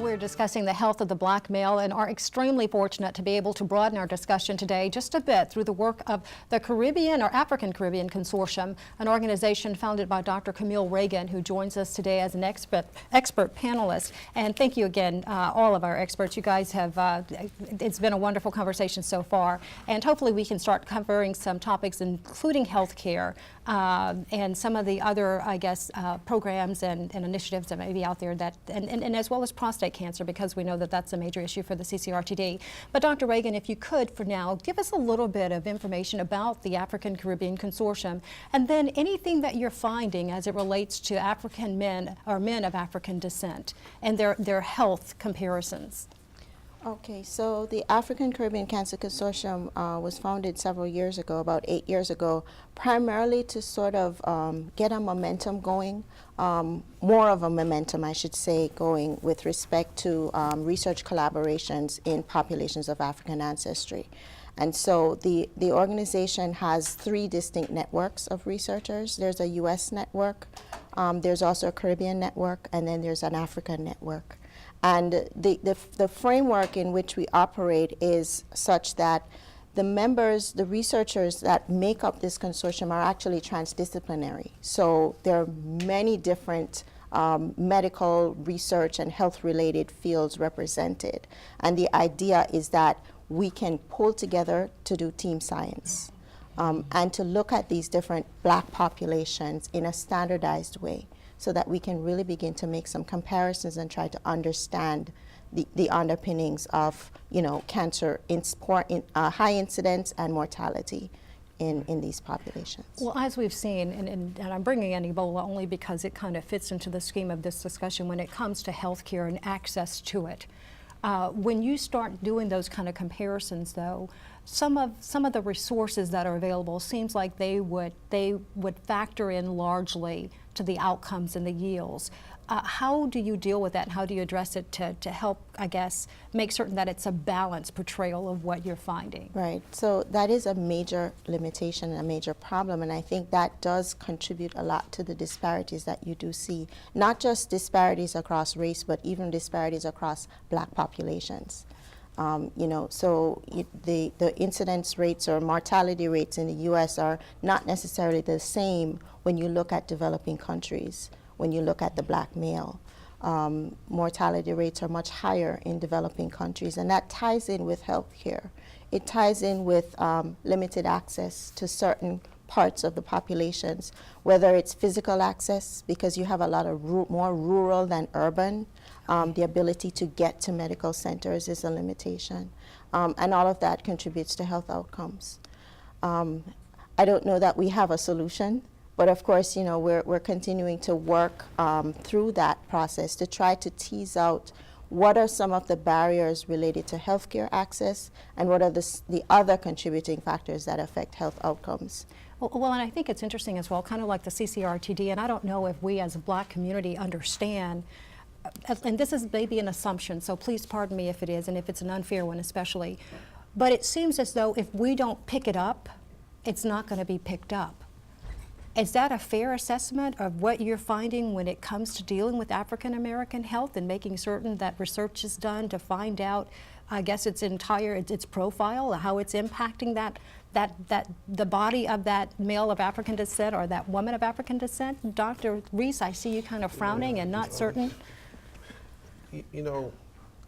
We're discussing the health of the black male and are extremely fortunate to be able to broaden our discussion today just a bit through the work of the Caribbean or African Caribbean Consortium, an organization founded by Dr. Camille Reagan, who joins us today as an expert panelist. And thank you again, all of our experts. You guys have, it's been a wonderful conversation so far. And hopefully we can start covering some topics including health care and some of the other, I guess, programs and initiatives that may be out there that, and as well as prostate cancer, because we know that that's a major issue for the CCRTD. But Dr. Reagan, if you could for now, give us a little bit of information about the African Caribbean Consortium, and then anything that you're finding as it relates to African men or men of African descent and their health comparisons. Okay, so the African Caribbean Cancer Consortium was founded several years ago, about 8 years ago, primarily to sort of get a momentum going, more of a momentum, I should say, going with respect to research collaborations in populations of African ancestry. And so the organization has 3 distinct networks of researchers. There's a US network, there's also a Caribbean network, and then there's an African network. And the framework in which we operate is such that the members, the researchers that make up this consortium are actually transdisciplinary. So there are many different medical research and health-related fields represented. And the idea is that we can pull together to do team science and to look at these different black populations in a standardized way, so that we can really begin to make some comparisons and try to understand the underpinnings of, you know, cancer in high incidence and mortality in these populations. Well, as we've seen, and I'm bringing in Ebola only because it kind of fits into the scheme of this discussion when it comes to healthcare and access to it. When you start doing those kind of comparisons, though, some of the resources that are available seems like they would factor in largely to the outcomes and the yields. How do you deal with that, and how do you address it to help, I guess, make certain that it's a balanced portrayal of what you're finding? Right, so that is a major limitation and a major problem, and I think that does contribute a lot to the disparities that you do see, not just disparities across race, but even disparities across black populations. You know, so the incidence rates or mortality rates in the US are not necessarily the same when you look at developing countries. When you look at the black male, mortality rates are much higher in developing countries, and that ties in with health care. It ties in with limited access to certain parts of the populations, whether it's physical access, because you have a lot of more rural than urban. The ability to get to medical centers is a limitation, and all of that contributes to health outcomes. I don't know that we have a solution, but of course, you know, we're continuing to work through that process to try to tease out what are some of the barriers related to healthcare access, and what are the other contributing factors that affect health outcomes. Well, and I think it's interesting as well, kind of like the CCRTD, and I don't know if we as a black community understand, and this is maybe an assumption, so please pardon me if it is, and if it's an unfair one especially, but it seems as though if we don't pick it up, it's not going to be picked up. Is that a fair assessment of what you're finding when it comes to dealing with African American health and making certain that research is done to find out I guess its profile, how it's impacting the body of that male of African descent or that woman of African descent? Dr. Reese, I see you kind of frowning and not certain. You know,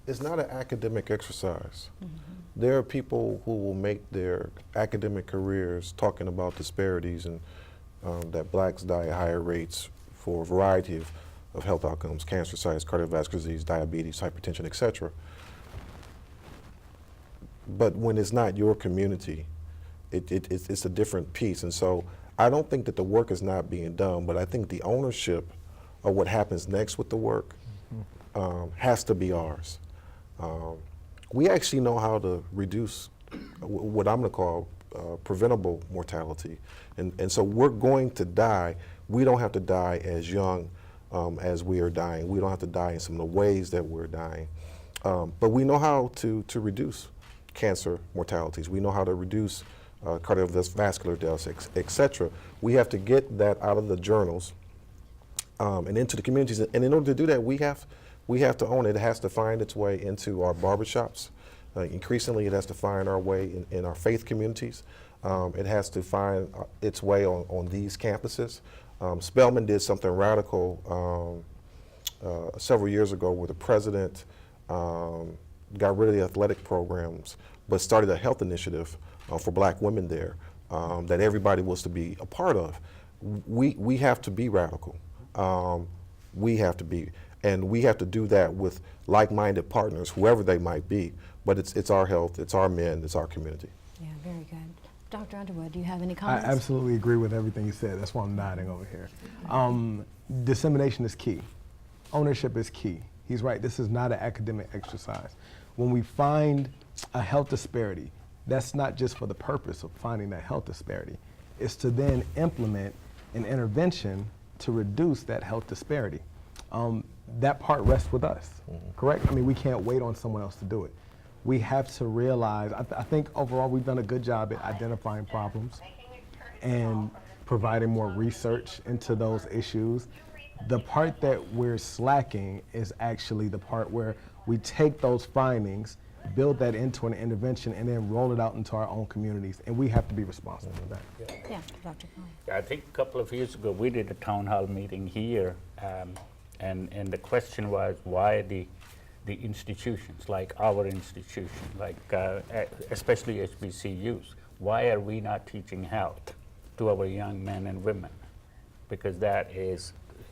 it's not an academic exercise. There are people who will make their academic careers talking about disparities and that blacks die at higher rates for a variety of health outcomes, cancer sites, cardiovascular disease, diabetes, hypertension, etc. But when it's not your community, it's a different piece. And so I don't think that the work is not being done, but I think the ownership of what happens next with the work has to be ours. We actually know how to reduce what I'm going to call preventable mortality. And so we're going to die. We don't have to die as young as we are dying. We don't have to die in some of the ways that we're dying. But we know how to reduce cancer mortalities. We know how to reduce cardiovascular deaths, et cetera. We have to get that out of the journals and into the communities. And in order to do that, we have to own it. It has to find its way into our barbershops. Increasingly, it has to find our way in our faith communities. It has to find its way on these campuses. Spelman did something radical several years ago where the president got rid of the athletic programs but started a health initiative for black women there that everybody was to be a part of. We have to be radical. We have to be. And we have to do that with like-minded partners, whoever they might be. But it's our health, it's our men, it's our community. Yeah, very good. Dr. Underwood, do you have any comments? I absolutely agree with everything you said. That's why I'm nodding over here. Dissemination is key. Ownership is key. He's right. This is not an academic exercise. When we find a health disparity, that's not just for the purpose of finding that health disparity. It's to then implement an intervention to reduce that health disparity. That part rests with us, correct? I mean, we can't wait on someone else to do it. We have to realize, I think overall we've done a good job at identifying problems and providing more research into those issues. The part that we're slacking is actually the part where we take those findings, build that into an intervention, and then roll it out into our own communities. And we have to be responsible for that. Yeah, Dr. Cohen. I think a couple of years ago we did a town hall meeting here, and the question was why the institutions, like our institution, like especially HBCUs, why are we not teaching health to our young men and women? Because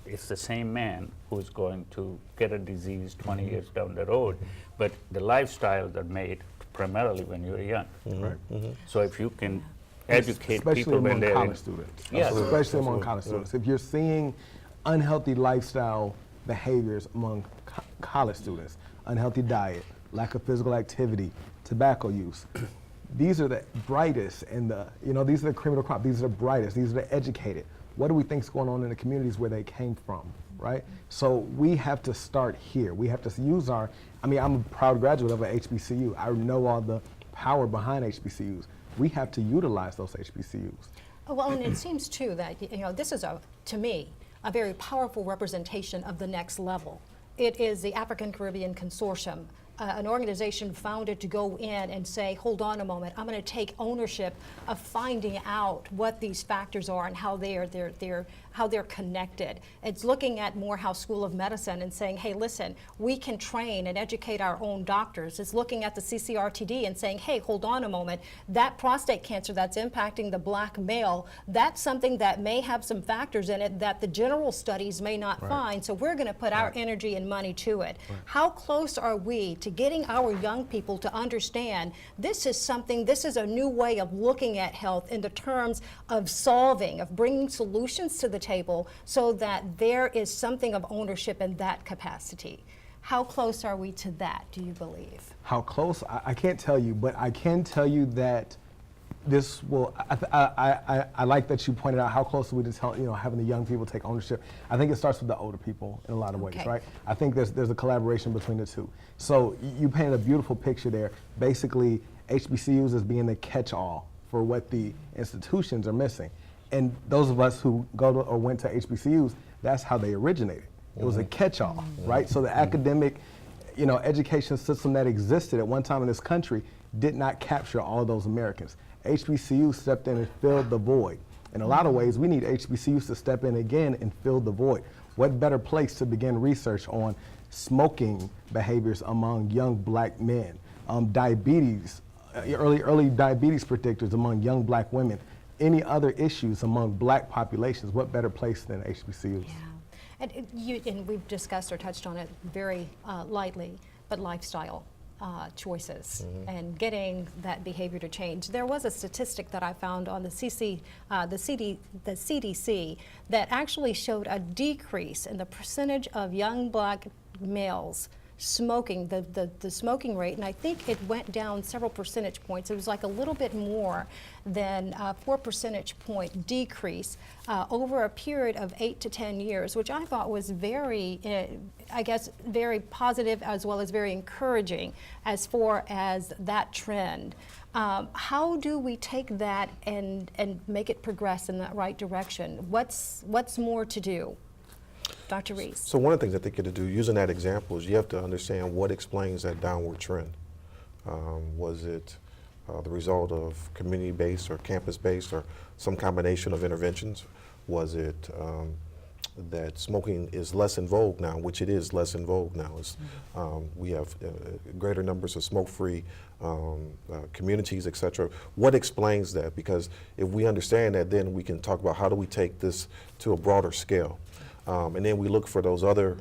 it's the same man who's going to get a disease 20 years down the road, but the lifestyles are made primarily when you're young. So if you can educate especially people when among they're college students. Yes. Especially among college students. If you're seeing unhealthy lifestyle behaviors among college students, unhealthy diet, lack of physical activity, tobacco use, these are the brightest and these are the cream of the crop. These are the brightest. These are the educated. What do we think is going on in the communities where they came from, right? So we have to start here. We have to use I'm a proud graduate of an HBCU. I know all the power behind HBCUs. We have to utilize those HBCUs. Well, and it seems too that, this is, to me, a very powerful representation of the next level. It is the African Caribbean Consortium, an organization founded to go in and say, hold on a moment, I'm going to take ownership of finding out what these factors are and how they're connected. It's looking at Morehouse School of Medicine and saying, hey, listen, we can train and educate our own doctors. It's looking at the CCRTD and saying, hey, hold on a moment, that prostate cancer that's impacting the black male, that's something that may have some factors in it that the general studies may not find, so we're going to put our energy and money to it. How close are we to getting our young people to understand this is a new way of looking at health in the terms of solving, of bringing solutions to the table so that there is something of ownership in that capacity? How close are we to that, do you believe? How close? I can't tell you, but I can tell you that this will, I like that you pointed out how close are we to having the young people take ownership. I think it starts with the older people in a lot of ways, right? I think there's a collaboration between the two. So you painted a beautiful picture there. Basically, HBCUs as being the catch-all for what the institutions are missing. And those of us who go to or went to HBCUs, that's how they originated. It was a catch-all, right? So the academic, education system that existed at one time in this country did not capture all of those Americans. HBCU stepped in and filled the void. In a lot of ways, we need HBCUs to step in again and fill the void. What better place to begin research on smoking behaviors among young black men, diabetes, early diabetes predictors among young black women, any other issues among black populations? What better place than HBCUs? Yeah. And we've discussed or touched on it very lightly, but lifestyle choices and getting that behavior to change. There was a statistic that I found on the CDC that actually showed a decrease in the percentage of young black males smoking, the smoking rate, and I think it went down several percentage points. It was like a little bit more than 4 percentage point decrease over a period of 8 to 10 years, which I thought was very, I guess, very positive as well as very encouraging as far as that trend. How do we take that and make it progress in that right direction? What's more to do? Dr. Reese. So one of the things I think you have to do, using that example, is you have to understand what explains that downward trend. Was it the result of community-based or campus-based or some combination of interventions? Was it that smoking is less in vogue now, which it is less in vogue now? We have greater numbers of smoke-free communities, et cetera. What explains that? Because if we understand that, then we can talk about how do we take this to a broader scale. And then we look for those other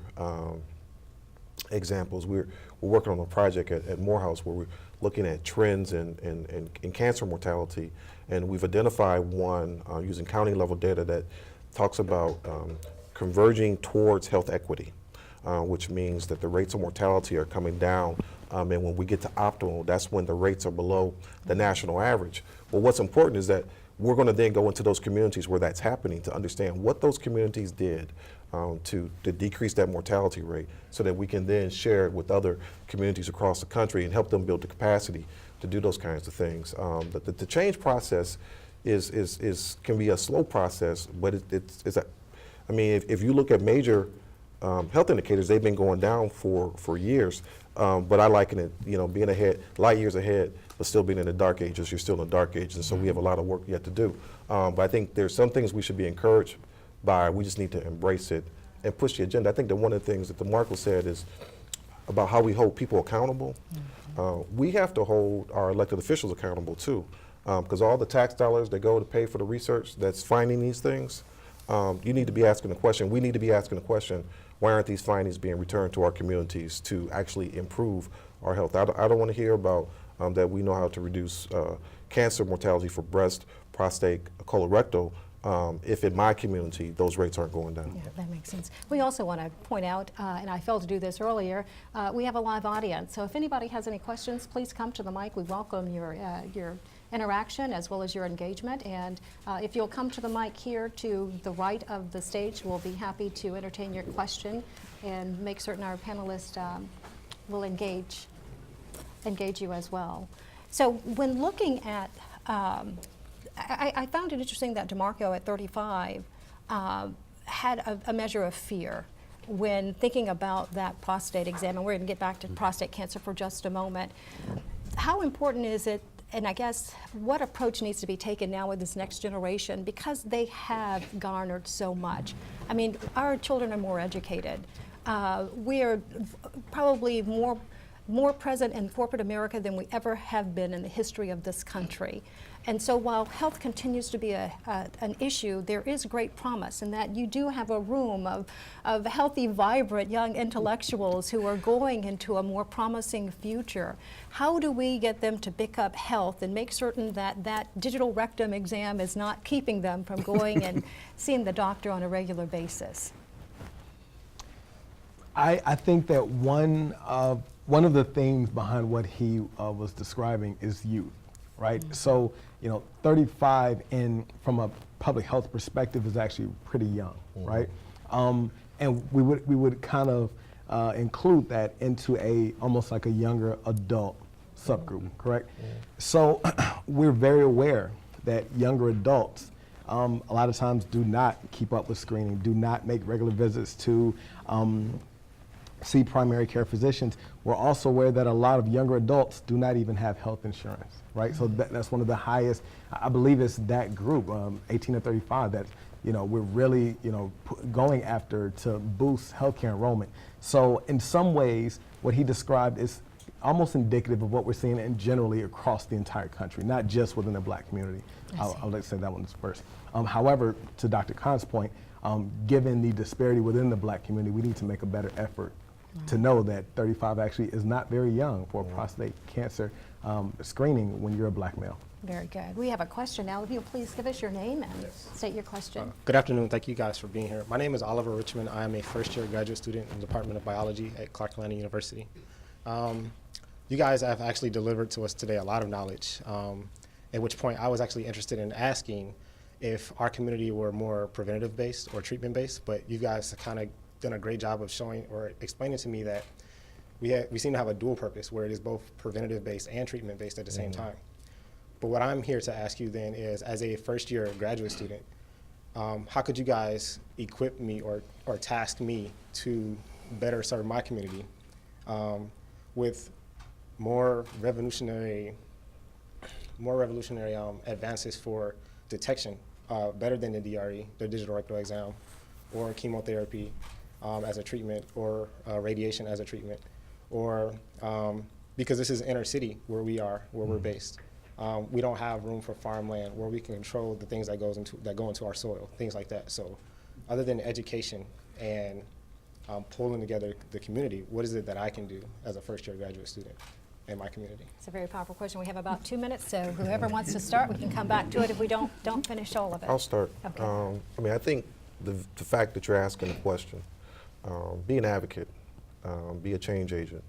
examples. We're working on a project at Morehouse where we're looking at trends in cancer mortality, and we've identified one using county level data that talks about converging towards health equity, which means that the rates of mortality are coming down, and when we get to optimal, that's when the rates are below the national average. But what's important is that we're going to then go into those communities where that's happening to understand what those communities did to decrease that mortality rate, so that we can then share it with other communities across the country and help them build the capacity to do those kinds of things. The change process can be a slow process, but I mean, if you look at major health indicators, they've been going down for years. But I liken it, being ahead, light years ahead, but still being in the dark ages. You're still in the dark ages, and so we have a lot of work yet to do. But I think there's some things we should be encouraged by. We just need to embrace it and push the agenda. I think that one of the things that DeMarco said is about how we hold people accountable. We have to hold our elected officials accountable too, because all the tax dollars that go to pay for the research that's finding these things, you need to be asking the question, we need to be asking the question, why aren't these findings being returned to our communities to actually improve our health? I don't want to hear about that we know how to reduce cancer mortality for breast, prostate, colorectal, if in my community those rates aren't going down. Yeah, that makes sense. We also want to point out, and I failed to do this earlier, we have a live audience. So if anybody has any questions, please come to the mic. We welcome your interaction as well as your engagement. And if you'll come to the mic here to the right of the stage, we'll be happy to entertain your question and make certain our panelists will engage you as well. So when looking at, I found it interesting that DeMarco at 35 had a measure of fear when thinking about that prostate exam, and we're going to get back to prostate cancer for just a moment. How important is it, and I guess what approach needs to be taken now with this next generation, because they have garnered so much? I mean, our children are more educated. We are probably more present in corporate America than we ever have been in the history of this country. And so while health continues to be an issue, there is great promise in that you do have a room of healthy, vibrant young intellectuals who are going into a more promising future. How do we get them to pick up health and make certain that that digital rectum exam is not keeping them from going and seeing the doctor on a regular basis? I think that one of the things behind what he was describing is youth, right? Mm-hmm. So, 35 from a public health perspective is actually pretty young, mm-hmm. right? And we would kind of include that into almost like a younger adult subgroup, mm-hmm. correct? Mm-hmm. So we're very aware that younger adults a lot of times do not keep up with screening, do not make regular visits to see primary care physicians. We're also aware that a lot of younger adults do not even have health insurance, right? So that's one of the highest, I believe it's that group, 18 to 35, that we're really going after to boost healthcare enrollment. So in some ways, what he described is almost indicative of what we're seeing in generally across the entire country, not just within the Black community. I'll let say that one first. However, to Dr. Khan's point, given the disparity within the Black community, we need to make a better effort to know that 35 actually is not very young for prostate cancer screening when you're a Black male. Very good. We have a question now. If you'll please give us your name and state your question. Good afternoon. Thank you guys for being here. My name is Oliver Richmond. I am a first-year graduate student in the Department of Biology at Clark Atlanta University. You guys have actually delivered to us today a lot of knowledge, at which point I was actually interested in asking if our community were more preventative-based or treatment-based, but you guys have kind of done a great job of showing or explaining to me that we seem to have a dual purpose where it is both preventative-based and treatment-based at the same time. But what I'm here to ask you then is, as a first-year graduate student, how could you guys equip me or task me to better serve my community with more revolutionary advances for detection, better than the DRE, the digital rectal exam, or chemotherapy as a treatment, or radiation as a treatment, or because this is inner city where we're based. We don't have room for farmland where we can control the things that go into our soil, things like that. So other than education and pulling together the community, what is it that I can do as a first-year graduate student in my community? It's a very powerful question. We have about 2 minutes, so whoever wants to start, we can come back to it if we don't finish all of it. I'll start. Okay. I think the fact that you're asking the question, be an advocate, be a change agent,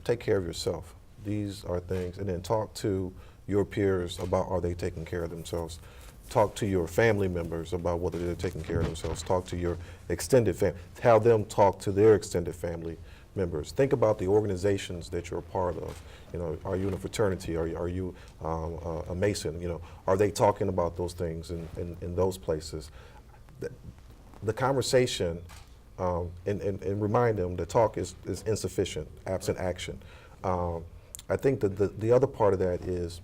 take care of yourself. These are things, and then talk to your peers about are they taking care of themselves. Talk to your family members about whether they're taking care of themselves. Talk to your extended family. Have them talk to their extended family members. Think about the organizations that you're a part of. Are you in a fraternity? Are you a Mason? Are they talking about those things in those places? The conversation, and remind them that talk is insufficient, absent action. I think that the other part of that is,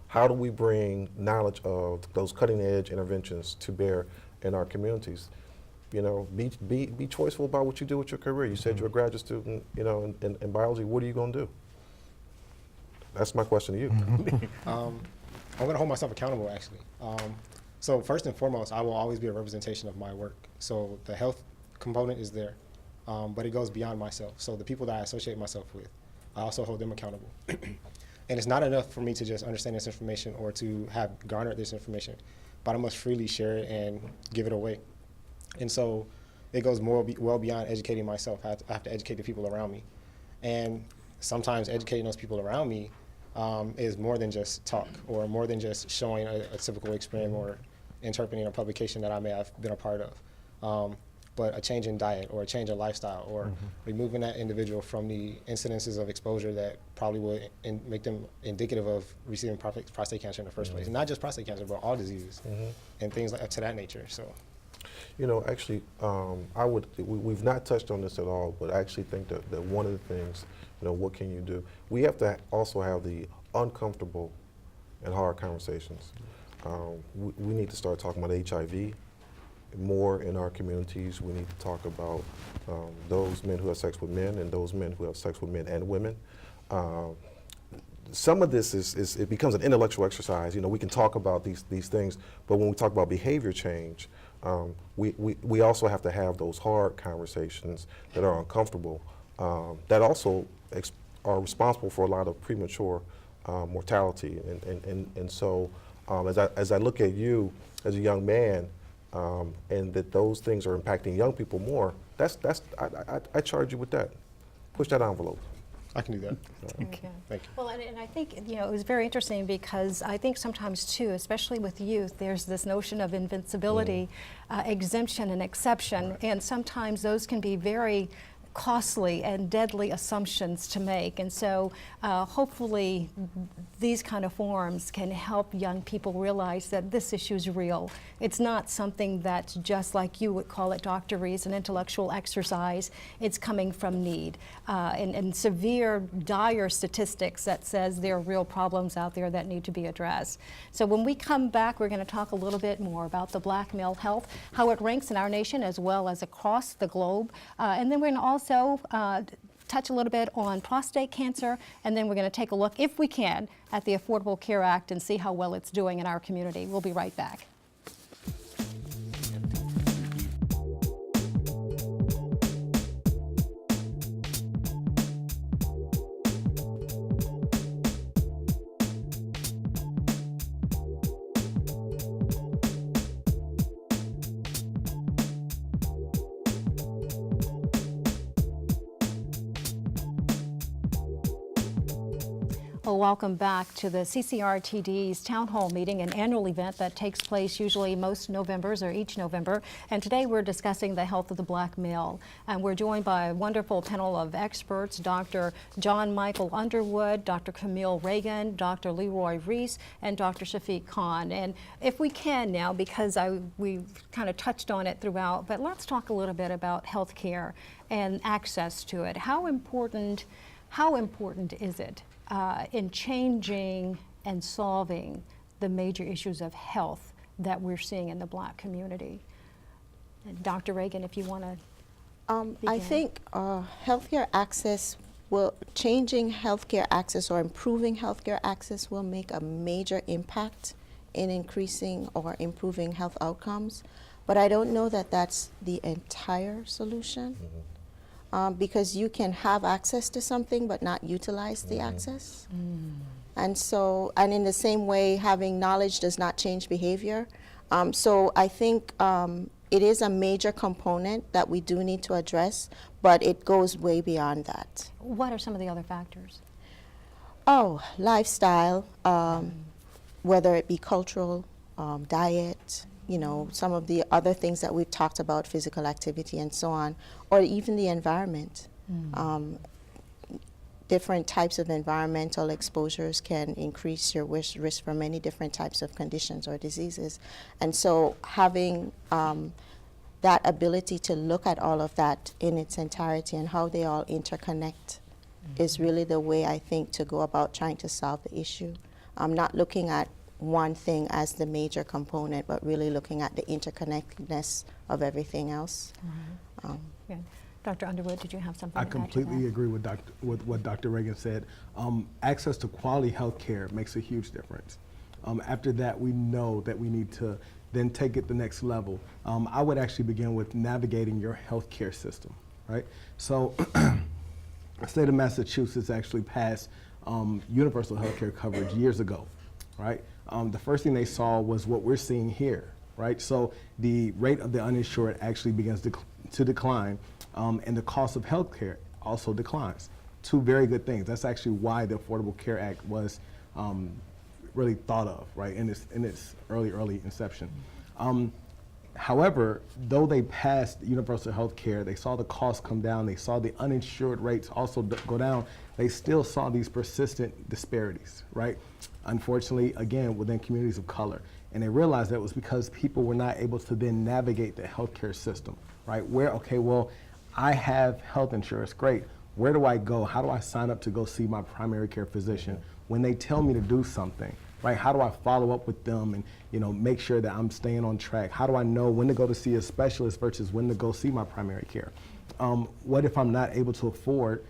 how do we bring knowledge of those cutting edge interventions to bear in our communities? Be choiceful about what you do with your career. You said you're a graduate student, in biology. What are you going to do? That's my question to you. I'm going to hold myself accountable, actually. So first and foremost, I will always be a representation of my work. So the health component is there, but it goes beyond myself. So the people that I associate myself with, I also hold them accountable. And it's not enough for me to just understand this information or to have garnered this information, but I must freely share it and give it away. And so it goes well beyond educating myself. I have to educate the people around me. And sometimes educating those people around me is more than just talk, or more than just showing a typical experiment or interpreting a publication that I may have been a part of. But a change in diet, or a change in lifestyle, or removing that individual from the incidences of exposure that probably would make them indicative of receiving prostate cancer in the first place. And not just prostate cancer, but all diseases and things to that nature. So, actually, we've not touched on this at all, but I actually think that one of the things, what can you do? We have to also have the uncomfortable and hard conversations. We need to start talking about HIV more in our communities. We need to talk about those men who have sex with men and those men who have sex with men and women. Some of this it becomes an intellectual exercise. We can talk about these things, but when we talk about behavior change, we also have to have those hard conversations that are uncomfortable, that also are responsible for a lot of premature mortality. And so as I look at you as a young man, and that those things are impacting young people more, I charge you with that. Push that envelope. I can do that. Thank you. Thank you. Well, and I think, it was very interesting because I think sometimes too, especially with youth, there's this notion of invincibility, exemption and exception, and sometimes those can be very costly and deadly assumptions to make. And so hopefully these kind of forums can help young people realize that this issue is real. It's not something that's just like you would call it, Dr. Rees, an intellectual exercise. It's coming from need and severe, dire statistics that says there are real problems out there that need to be addressed. So when we come back, we're going to talk a little bit more about the black male health, how it ranks in our nation as well as across the globe. And then we're going to also touch a little bit on prostate cancer, and then we're going to take a look, if we can, at the Affordable Care Act and see how well it's doing in our community. We'll be right back. Well, welcome back to the CCRTD's Town Hall meeting, an annual event that takes place usually most Novembers or each November. And today we're discussing the health of the black male. And we're joined by a wonderful panel of experts, Dr. John Michael Underwood, Dr. Camille Reagan, Dr. Leroy Rees, and Dr. Shafiq Khan. And if we can now, because we kind of touched on it throughout, but let's talk a little bit about health care and access to it. How important is it in changing and solving the major issues of health that we're seeing in the black community? And Dr. Reagan, if you want to I think healthcare access changing healthcare access or improving healthcare access will make a major impact in increasing or improving health outcomes. But I don't know that that's the entire solution. Because you can have access to something but not utilize the access. And so, and in the same way, having knowledge does not change behavior. So I think it is a major component that we do need to address, but it goes way beyond that. What are some of the other factors? Oh, lifestyle, whether it be cultural, diet, you know, some of the other things that we've talked about, physical activity and so on, or even the environment. Different types of environmental exposures can increase your risk for many different types of conditions or diseases. And so having that ability to look at all of that in its entirety and how they all interconnect is really the way I think to go about trying to solve the issue. I'm not looking at one thing as the major component, but really looking at the interconnectedness of everything else. Yeah. Dr. Underwood, did you have something I to add to completely that? agree with what Dr. Reagan said. Access to quality health care makes a huge difference. After that, we know that we need to then take it the next level. I would actually begin with navigating your health care system, right? So the state of Massachusetts actually passed universal health care coverage years ago, right? The first thing they saw was what we're seeing here, right? So the rate of the uninsured actually begins to decline, and the cost of health care also declines. Two very good things. That's actually why the Affordable Care Act was really thought of, right, in its early inception. However, though they passed universal health care, they saw the costs come down, they saw the uninsured rates also go down, they still saw these persistent disparities, right? Unfortunately, again, within communities of color. And they realized that it was because people were not able to then navigate the healthcare system, right? Okay, well, I have health insurance, great. Where do I go? How do I sign up to go see my primary care physician? When they tell me to do something, right? How do I follow up with them and, you know, make sure that I'm staying on track? How do I know when to go to see a specialist versus when to go see my primary care? What if I'm not able to afford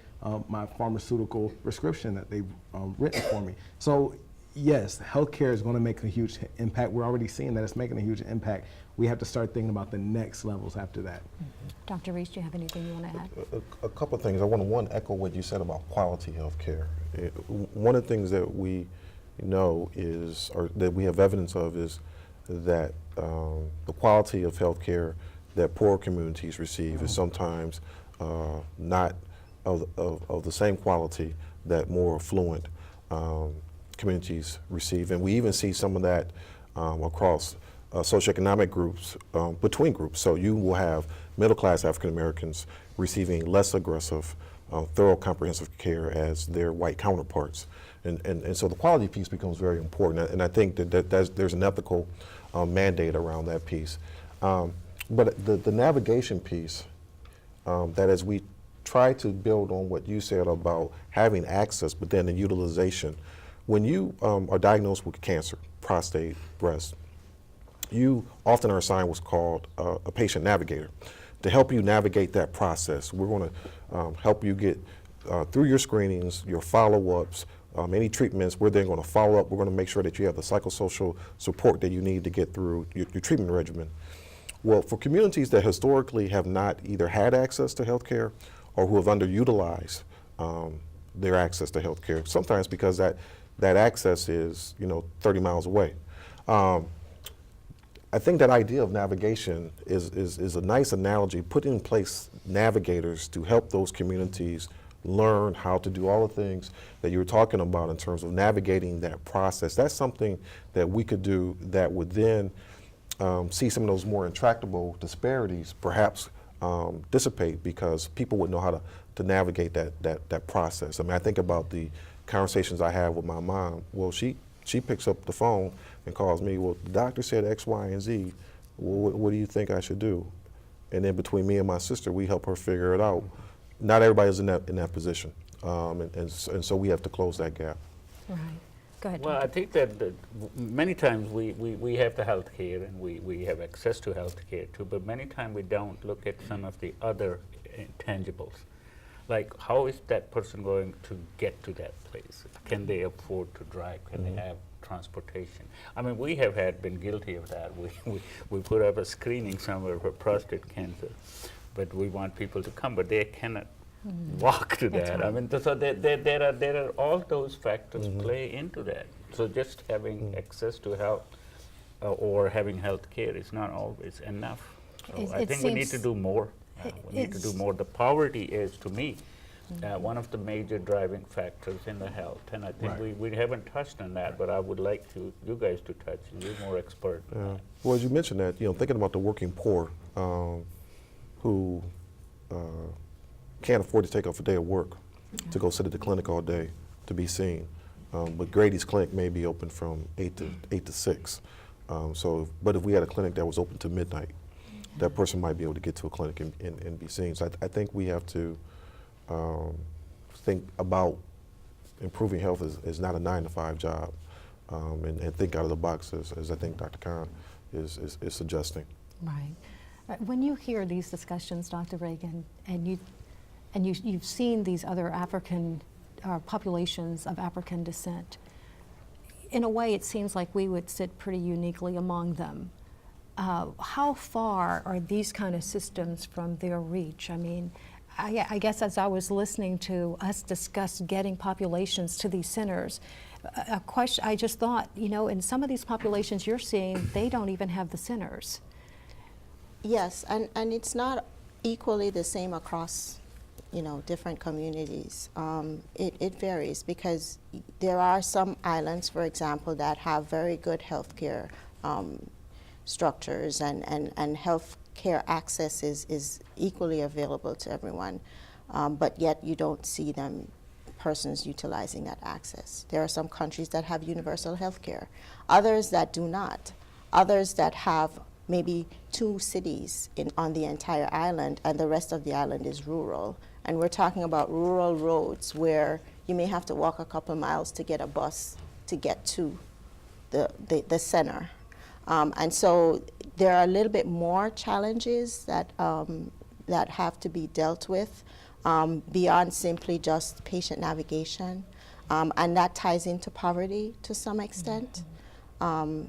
my pharmaceutical prescription that they've written for me? So yes, healthcare is going to make a huge impact. We're already seeing that it's making a huge impact. We have to start thinking about the next levels after that. Dr. Rees, do you have anything you want to add? A couple of things. I want to echo what you said about quality health care. One of the things that we know is, or that we have evidence of, is that the quality of health care that poor communities receive is sometimes not of the same quality that more affluent communities receive. And we even see some of that across socioeconomic groups between groups. So you will have middle-class African Americans receiving less aggressive, thorough, comprehensive care as their white counterparts. And so the quality piece becomes very important. And I think that there's an ethical mandate around that piece. But the navigation piece, that as we try to build on what you said about having access, but then the utilization, when you are diagnosed with cancer, prostate, breast, you often are assigned what's called a patient navigator to help you navigate that process. We're going to help you get through your screenings, your follow-ups, any treatments. We're then going to follow up. We're going to make sure that you have the psychosocial support that you need to get through your treatment regimen. Well, for communities that historically have not either had access to health care or who have underutilized their access to health care, sometimes because that access is 30 miles away. I think that idea of navigation is a nice analogy, put in place navigators to help those communities learn how to do all the things that you were talking about in terms of navigating that process. That's something that we could do that would then see some of those more intractable disparities perhaps dissipate, because people would know how to navigate that process. I mean, I think about the conversations I have with my mom. Well, she picks up the phone and calls me, well, the doctor said X, Y, and Z. Well, what do you think I should do? And then between me and my sister, we help her figure it out. Not everybody's in that position, and so we have to close that gap. Right. Go ahead. Well, Dr. I think that many times we have the health care and we have access to health care too, but many times we don't look at some of the other intangibles. Like, how is that person going to get to that place? Can they afford to drive? Can they have transportation? I mean, we have been guilty of that. We put up a screening somewhere for prostate cancer, but we want people to come, but they cannot walk to That's that. right. I mean, so there are all those factors play into that. So just having access to health or having health care is not always enough. So It- I it think we need to seems- do more. We need to do it's- more. The poverty is, to me, one of the major driving factors in the health, and I think we haven't touched on that, but I would like you guys to touch. You're more expert. Well, as you mentioned that, thinking about the working poor who can't afford to take off a day of work to go sit at the clinic all day to be seen. But Grady's clinic may be open from 8 to 6. But if we had a clinic that was open to midnight, that person might be able to get to a clinic and be seen. So I think we have to think about improving health as not a 9-to-5 job, and think out of the box, as I think Dr. Khan is suggesting. Right. When you hear these discussions, Dr. Reagan, and you've seen these other African populations of African descent, in a way it seems like we would sit pretty uniquely among them. How far are these kind of systems from their reach? I mean, I guess as I was listening to us discuss getting populations to these centers, a question I just thought, in some of these populations you're seeing, they don't even have the centers. Yes, and it's not equally the same across, different communities. It varies because there are some islands, for example, that have very good healthcare structures and health care access is equally available to everyone, but yet you don't see persons utilizing that access. There are some countries that have universal health care, others that do not, others that have maybe 2 cities on the entire island, and the rest of the island is rural. And we're talking about rural roads where you may have to walk a couple miles to get a bus to get to the center. And so there are a little bit more challenges that have to be dealt with beyond simply just patient navigation. And that ties into poverty to some extent. And,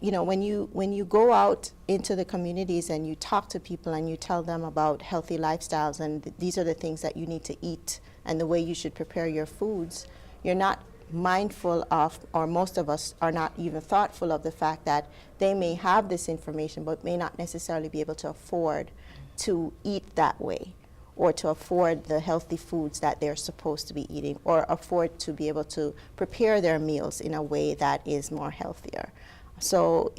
when you go out into the communities and you talk to people and you tell them about healthy lifestyles and these are the things that you need to eat and the way you should prepare your foods, you're not mindful of, or most of us are not even thoughtful of the fact that they may have this information but may not necessarily be able to afford to eat that way, or to afford the healthy foods that they're supposed to be eating, or afford to be able to prepare their meals in a way that is more healthier. So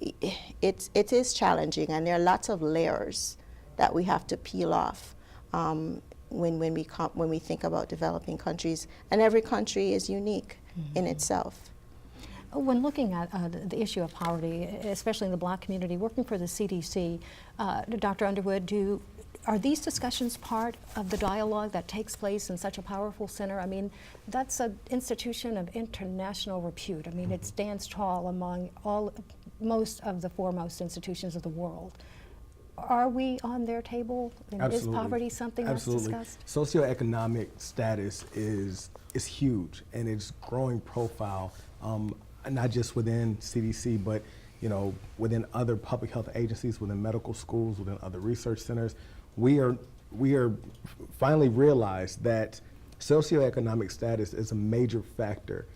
it is challenging, and there are lots of layers that we have to peel off when we think about developing countries, and every country is unique in itself. When looking at the issue of poverty, especially in the Black community, working for the CDC, Dr. Underwood, are these discussions part of the dialogue that takes place in such a powerful center? I mean, that's an institution of international repute. I mean, it stands tall among most of the foremost institutions of the world. Are we on their table? And Absolutely. Is poverty something Absolutely. that's discussed? Socioeconomic status is huge, and it's growing profile, not just within CDC, but within other public health agencies, within medical schools, within other research centers. We are finally realized that socioeconomic status is a major factor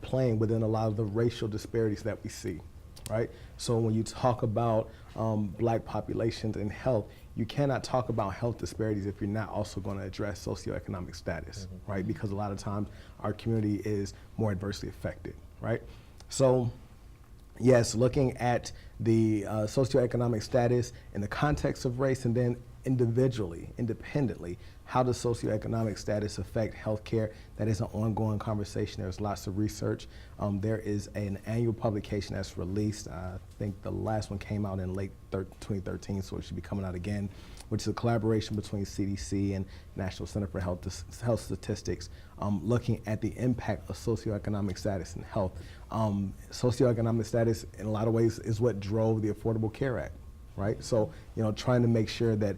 playing within a lot of the racial disparities that we see, right? So when you talk about Black populations and health, you cannot talk about health disparities if you're not also going to address socioeconomic status, right? Because a lot of times our community is more adversely affected, right? So yes, looking at the socioeconomic status in the context of race, and then individually, independently, how does socioeconomic status affect healthcare? That is an ongoing conversation. There's lots of research. There is an annual publication that's released. I think the last one came out in late 2013, so it should be coming out again, which is a collaboration between CDC and National Center for Health Statistics, looking at the impact of socioeconomic status in health. Socioeconomic status, in a lot of ways, is what drove the Affordable Care Act, right? So, trying to make sure that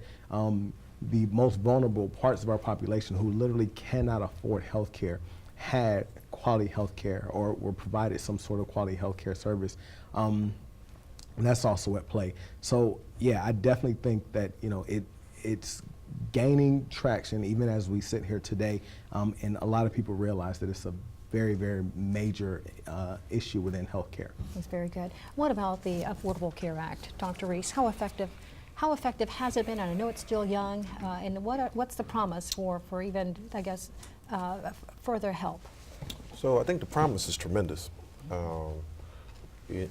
the most vulnerable parts of our population who literally cannot afford health care had quality health care, or were provided some sort of quality health care service. And that's also at play. So yeah, I definitely think that it's gaining traction even as we sit here today, and a lot of people realize that it's a very, very major issue within healthcare. That's very good. What about the Affordable Care Act, Dr. Reese? How effective has it been? And I know it's still young, and what's the promise for even, I guess, further help? So I think the promise is tremendous. The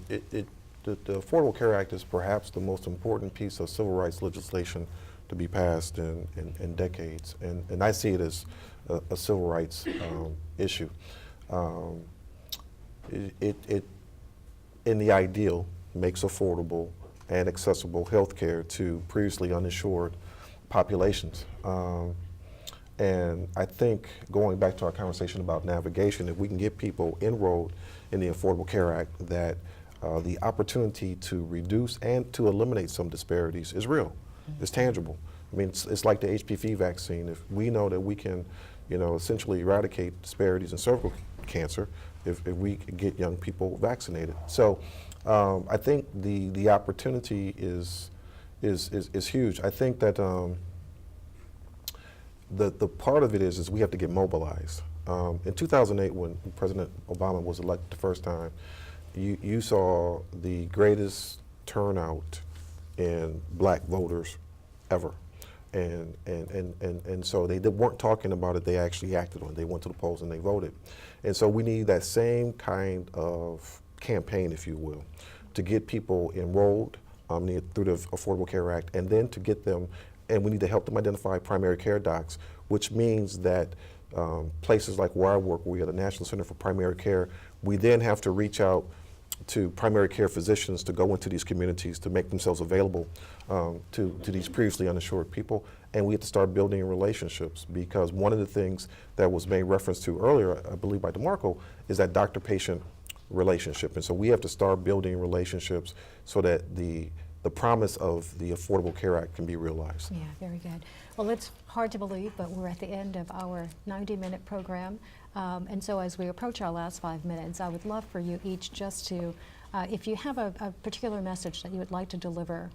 Affordable Care Act is perhaps the most important piece of civil rights legislation to be passed in decades, and I see it as a civil rights issue. It in the ideal makes affordable and accessible health care to previously uninsured populations. And I think, going back to our conversation about navigation, if we can get people enrolled in the Affordable Care Act, that the opportunity to reduce and to eliminate some disparities is real, it's tangible. I mean, it's like the HPV vaccine. If we know that we can, essentially eradicate disparities in cervical cancer, if we can get young people vaccinated. So I think the opportunity is huge. I think that the part of it is we have to get mobilized. In 2008, when President Obama was elected the first time, you saw the greatest turnout in Black voters ever. And so they weren't talking about it, they actually acted on it. They went to the polls and they voted. And so we need that same kind of campaign, if you will, to get people enrolled through the Affordable Care Act, and then to get them, and we need to help them identify primary care docs, which means that places like where I work, where we have the National Center for Primary Care, we then have to reach out to primary care physicians to go into these communities to make themselves available to these previously uninsured people. And we have to start building relationships, because one of the things that was made reference to earlier, I believe by DeMarco, is that doctor-patient relationship. And so we have to start building relationships so that the promise of the Affordable Care Act can be realized. Yeah, very good. Well, it's hard to believe, but we're at the end of our 90-minute program. And so as we approach our last 5 minutes, I would love for you each just to, if you have a particular message that you would like to deliver,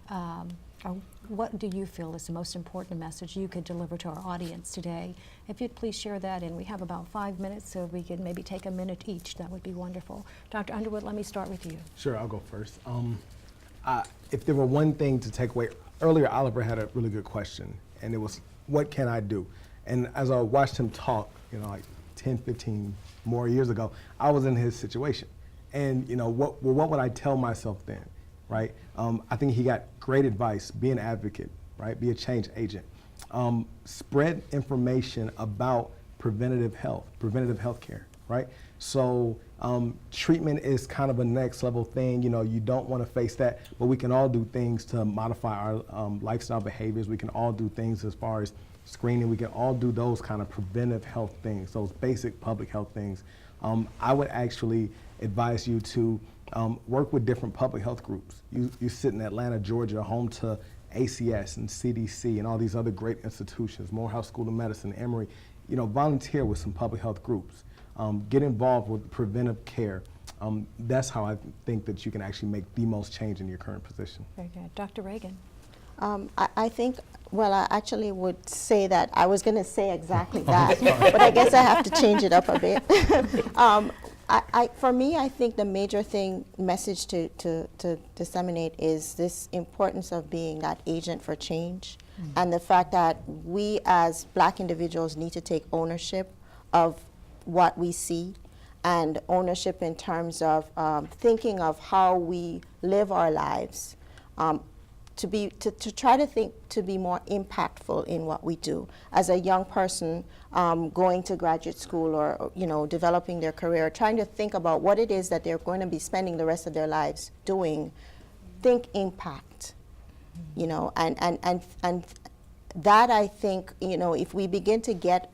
or what do you feel is the most important message you could deliver to our audience today? If you'd please share that, and we have about 5 minutes, so we could maybe take a minute each, that would be wonderful. Dr. Underwood, let me start with you. Sure, I'll go first. If there were one thing to take away, earlier Oliver had a really good question, and it was what can I do? And as I watched him talk, like 10, 15 more years ago, I was in his situation. And what would I tell myself then, right? I think he got great advice: be an advocate, right? Be a change agent. Spread information about preventative health care, right? So treatment is kind of a next level thing. You don't want to face that, but we can all do things to modify our lifestyle behaviors. We can all do things as far as screening. We can all do those kind of preventive health things, those basic public health things. I would actually advise you to work with different public health groups. You sit in Atlanta, Georgia, home to ACS and CDC and all these other great institutions, Morehouse School of Medicine, Emory. Volunteer with some public health groups. Get involved with preventive care. That's how I think that you can actually make the most change in your current position. Very good. Dr. Reagan. I think, well, I actually would say that. I was going to say exactly that, but I guess I have to change it up a bit. For me, I think the major message to disseminate is this importance of being that agent for change, and the fact that we as Black individuals need to take ownership of what we see, and ownership in terms of thinking of how we live our lives, to try to think to be more impactful in what we do. As a young person going to graduate school or developing their career, trying to think about what it is that they're going to be spending the rest of their lives doing, think impact, and that, I think, if we begin to get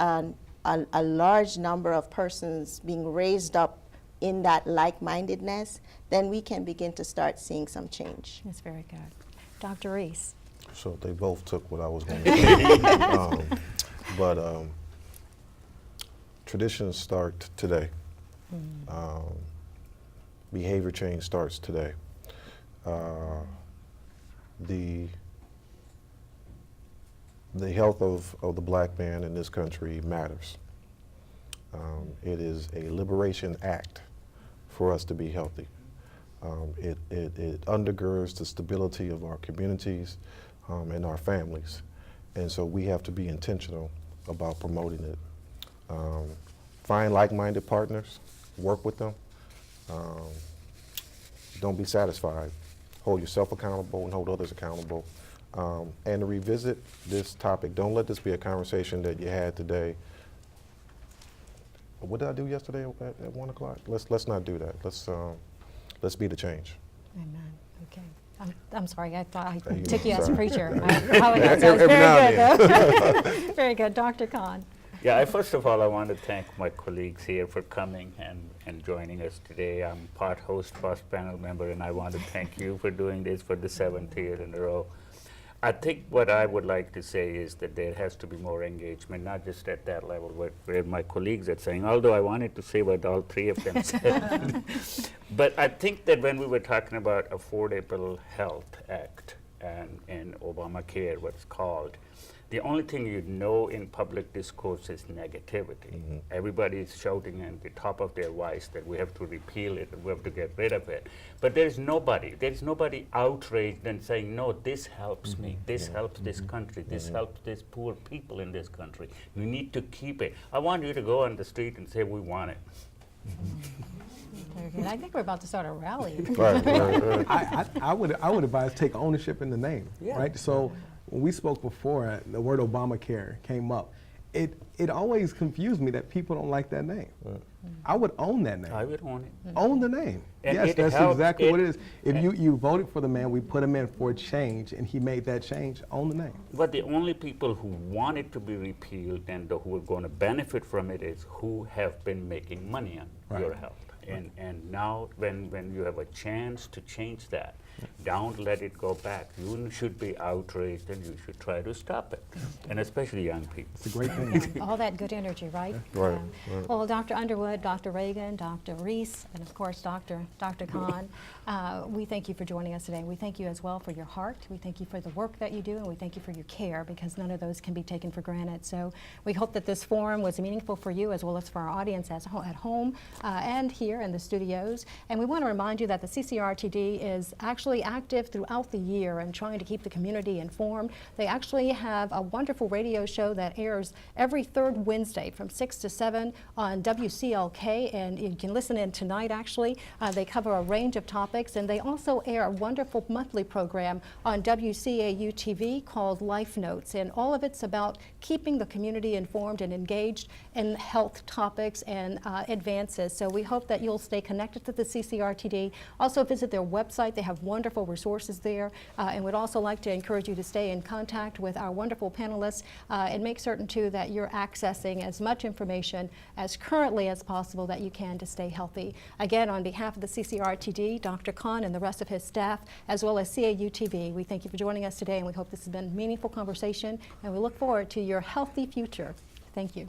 a large number of persons being raised up in that like-mindedness, then we can begin to start seeing some change. That's very good. Dr. Reese. So they both took what I was going to say. But traditions start today. Behavior change starts today. The health of the Black man in this country matters. It is a liberation act for us to be healthy. It undergirds the stability of our communities and our families. And so we have to be intentional about promoting it. Find like-minded partners, work with them. Don't be satisfied. Hold yourself accountable and hold others accountable. And to revisit this topic, don't let this be a conversation that you had today. What did I do yesterday at 1 o'clock? Let's not do that. Let's be the change. Amen. Okay. I'm sorry, I thought I you took you know, as a sorry. preacher. I apologize. That was Every now very and good, though. Very good. Dr. Khan. Yeah, first of all, I want to thank my colleagues here for coming and joining us today. I'm part host, past panel member, and I want to thank you for doing this for the 7th year in a row. I think what I would like to say is that there has to be more engagement, not just at that level where my colleagues are saying, although I wanted to say what all three of them said. But I think that when we were talking about Affordable Health Act and Obamacare, what's called, the only thing you know in public discourse is negativity. Everybody is shouting at the top of their voice that we have to repeal it and we have to get rid of it. But there's nobody outraged and saying, no, this helps me, this helps this country, this helps these poor people in this country. We need to keep it. I want you to go on the street and say, we want it. Very good. I think we're about to start a rally. Right. I would advise take ownership in the name, right? So when we spoke before, the word Obamacare came up. It always confused me that people don't like that name. I would own that name. I would own it. Own the name. And yes, it that's helps. exactly what it is. If you voted for the man, we put him in for a change, and he made that change, own the name. But the only people who want it to be repealed and who are going to benefit from it is who have been making money on your health. And now when you have a chance to change that, don't let it go back. You should be outraged and you should try to stop it, and especially young people. It's a great thing. All that good energy, right? Right, Well, Dr. Underwood, Dr. Reagan, Dr. Reese, and of course, Dr. Khan, we thank you for joining us today. We thank you as well for your heart. We thank you for the work that you do, and we thank you for your care, because none of those can be taken for granted. So we hope that this forum was meaningful for you as well as for our audience at home and here here in the studios. And we want to remind you that the CCRTD is actually active throughout the year and trying to keep the community informed. They actually have a wonderful radio show that airs every third Wednesday from 6 to 7 on WCLK, and you can listen in tonight actually. They cover a range of topics, and they also air a wonderful monthly program on WCAU TV called Life Notes, and all of it's about keeping the community informed and engaged in health topics and advances. So we hope that you'll stay connected to the CCRTD. Also visit their website. They have wonderful resources there, and would also like to encourage you to stay in contact with our wonderful panelists and make certain too that you're accessing as much information as currently as possible that you can to stay healthy. Again, on behalf of the CCRTD, Dr. Khan and the rest of his staff, as well as CAU TV, we thank you for joining us today, and we hope this has been a meaningful conversation, and we look forward to your healthy future. Thank you.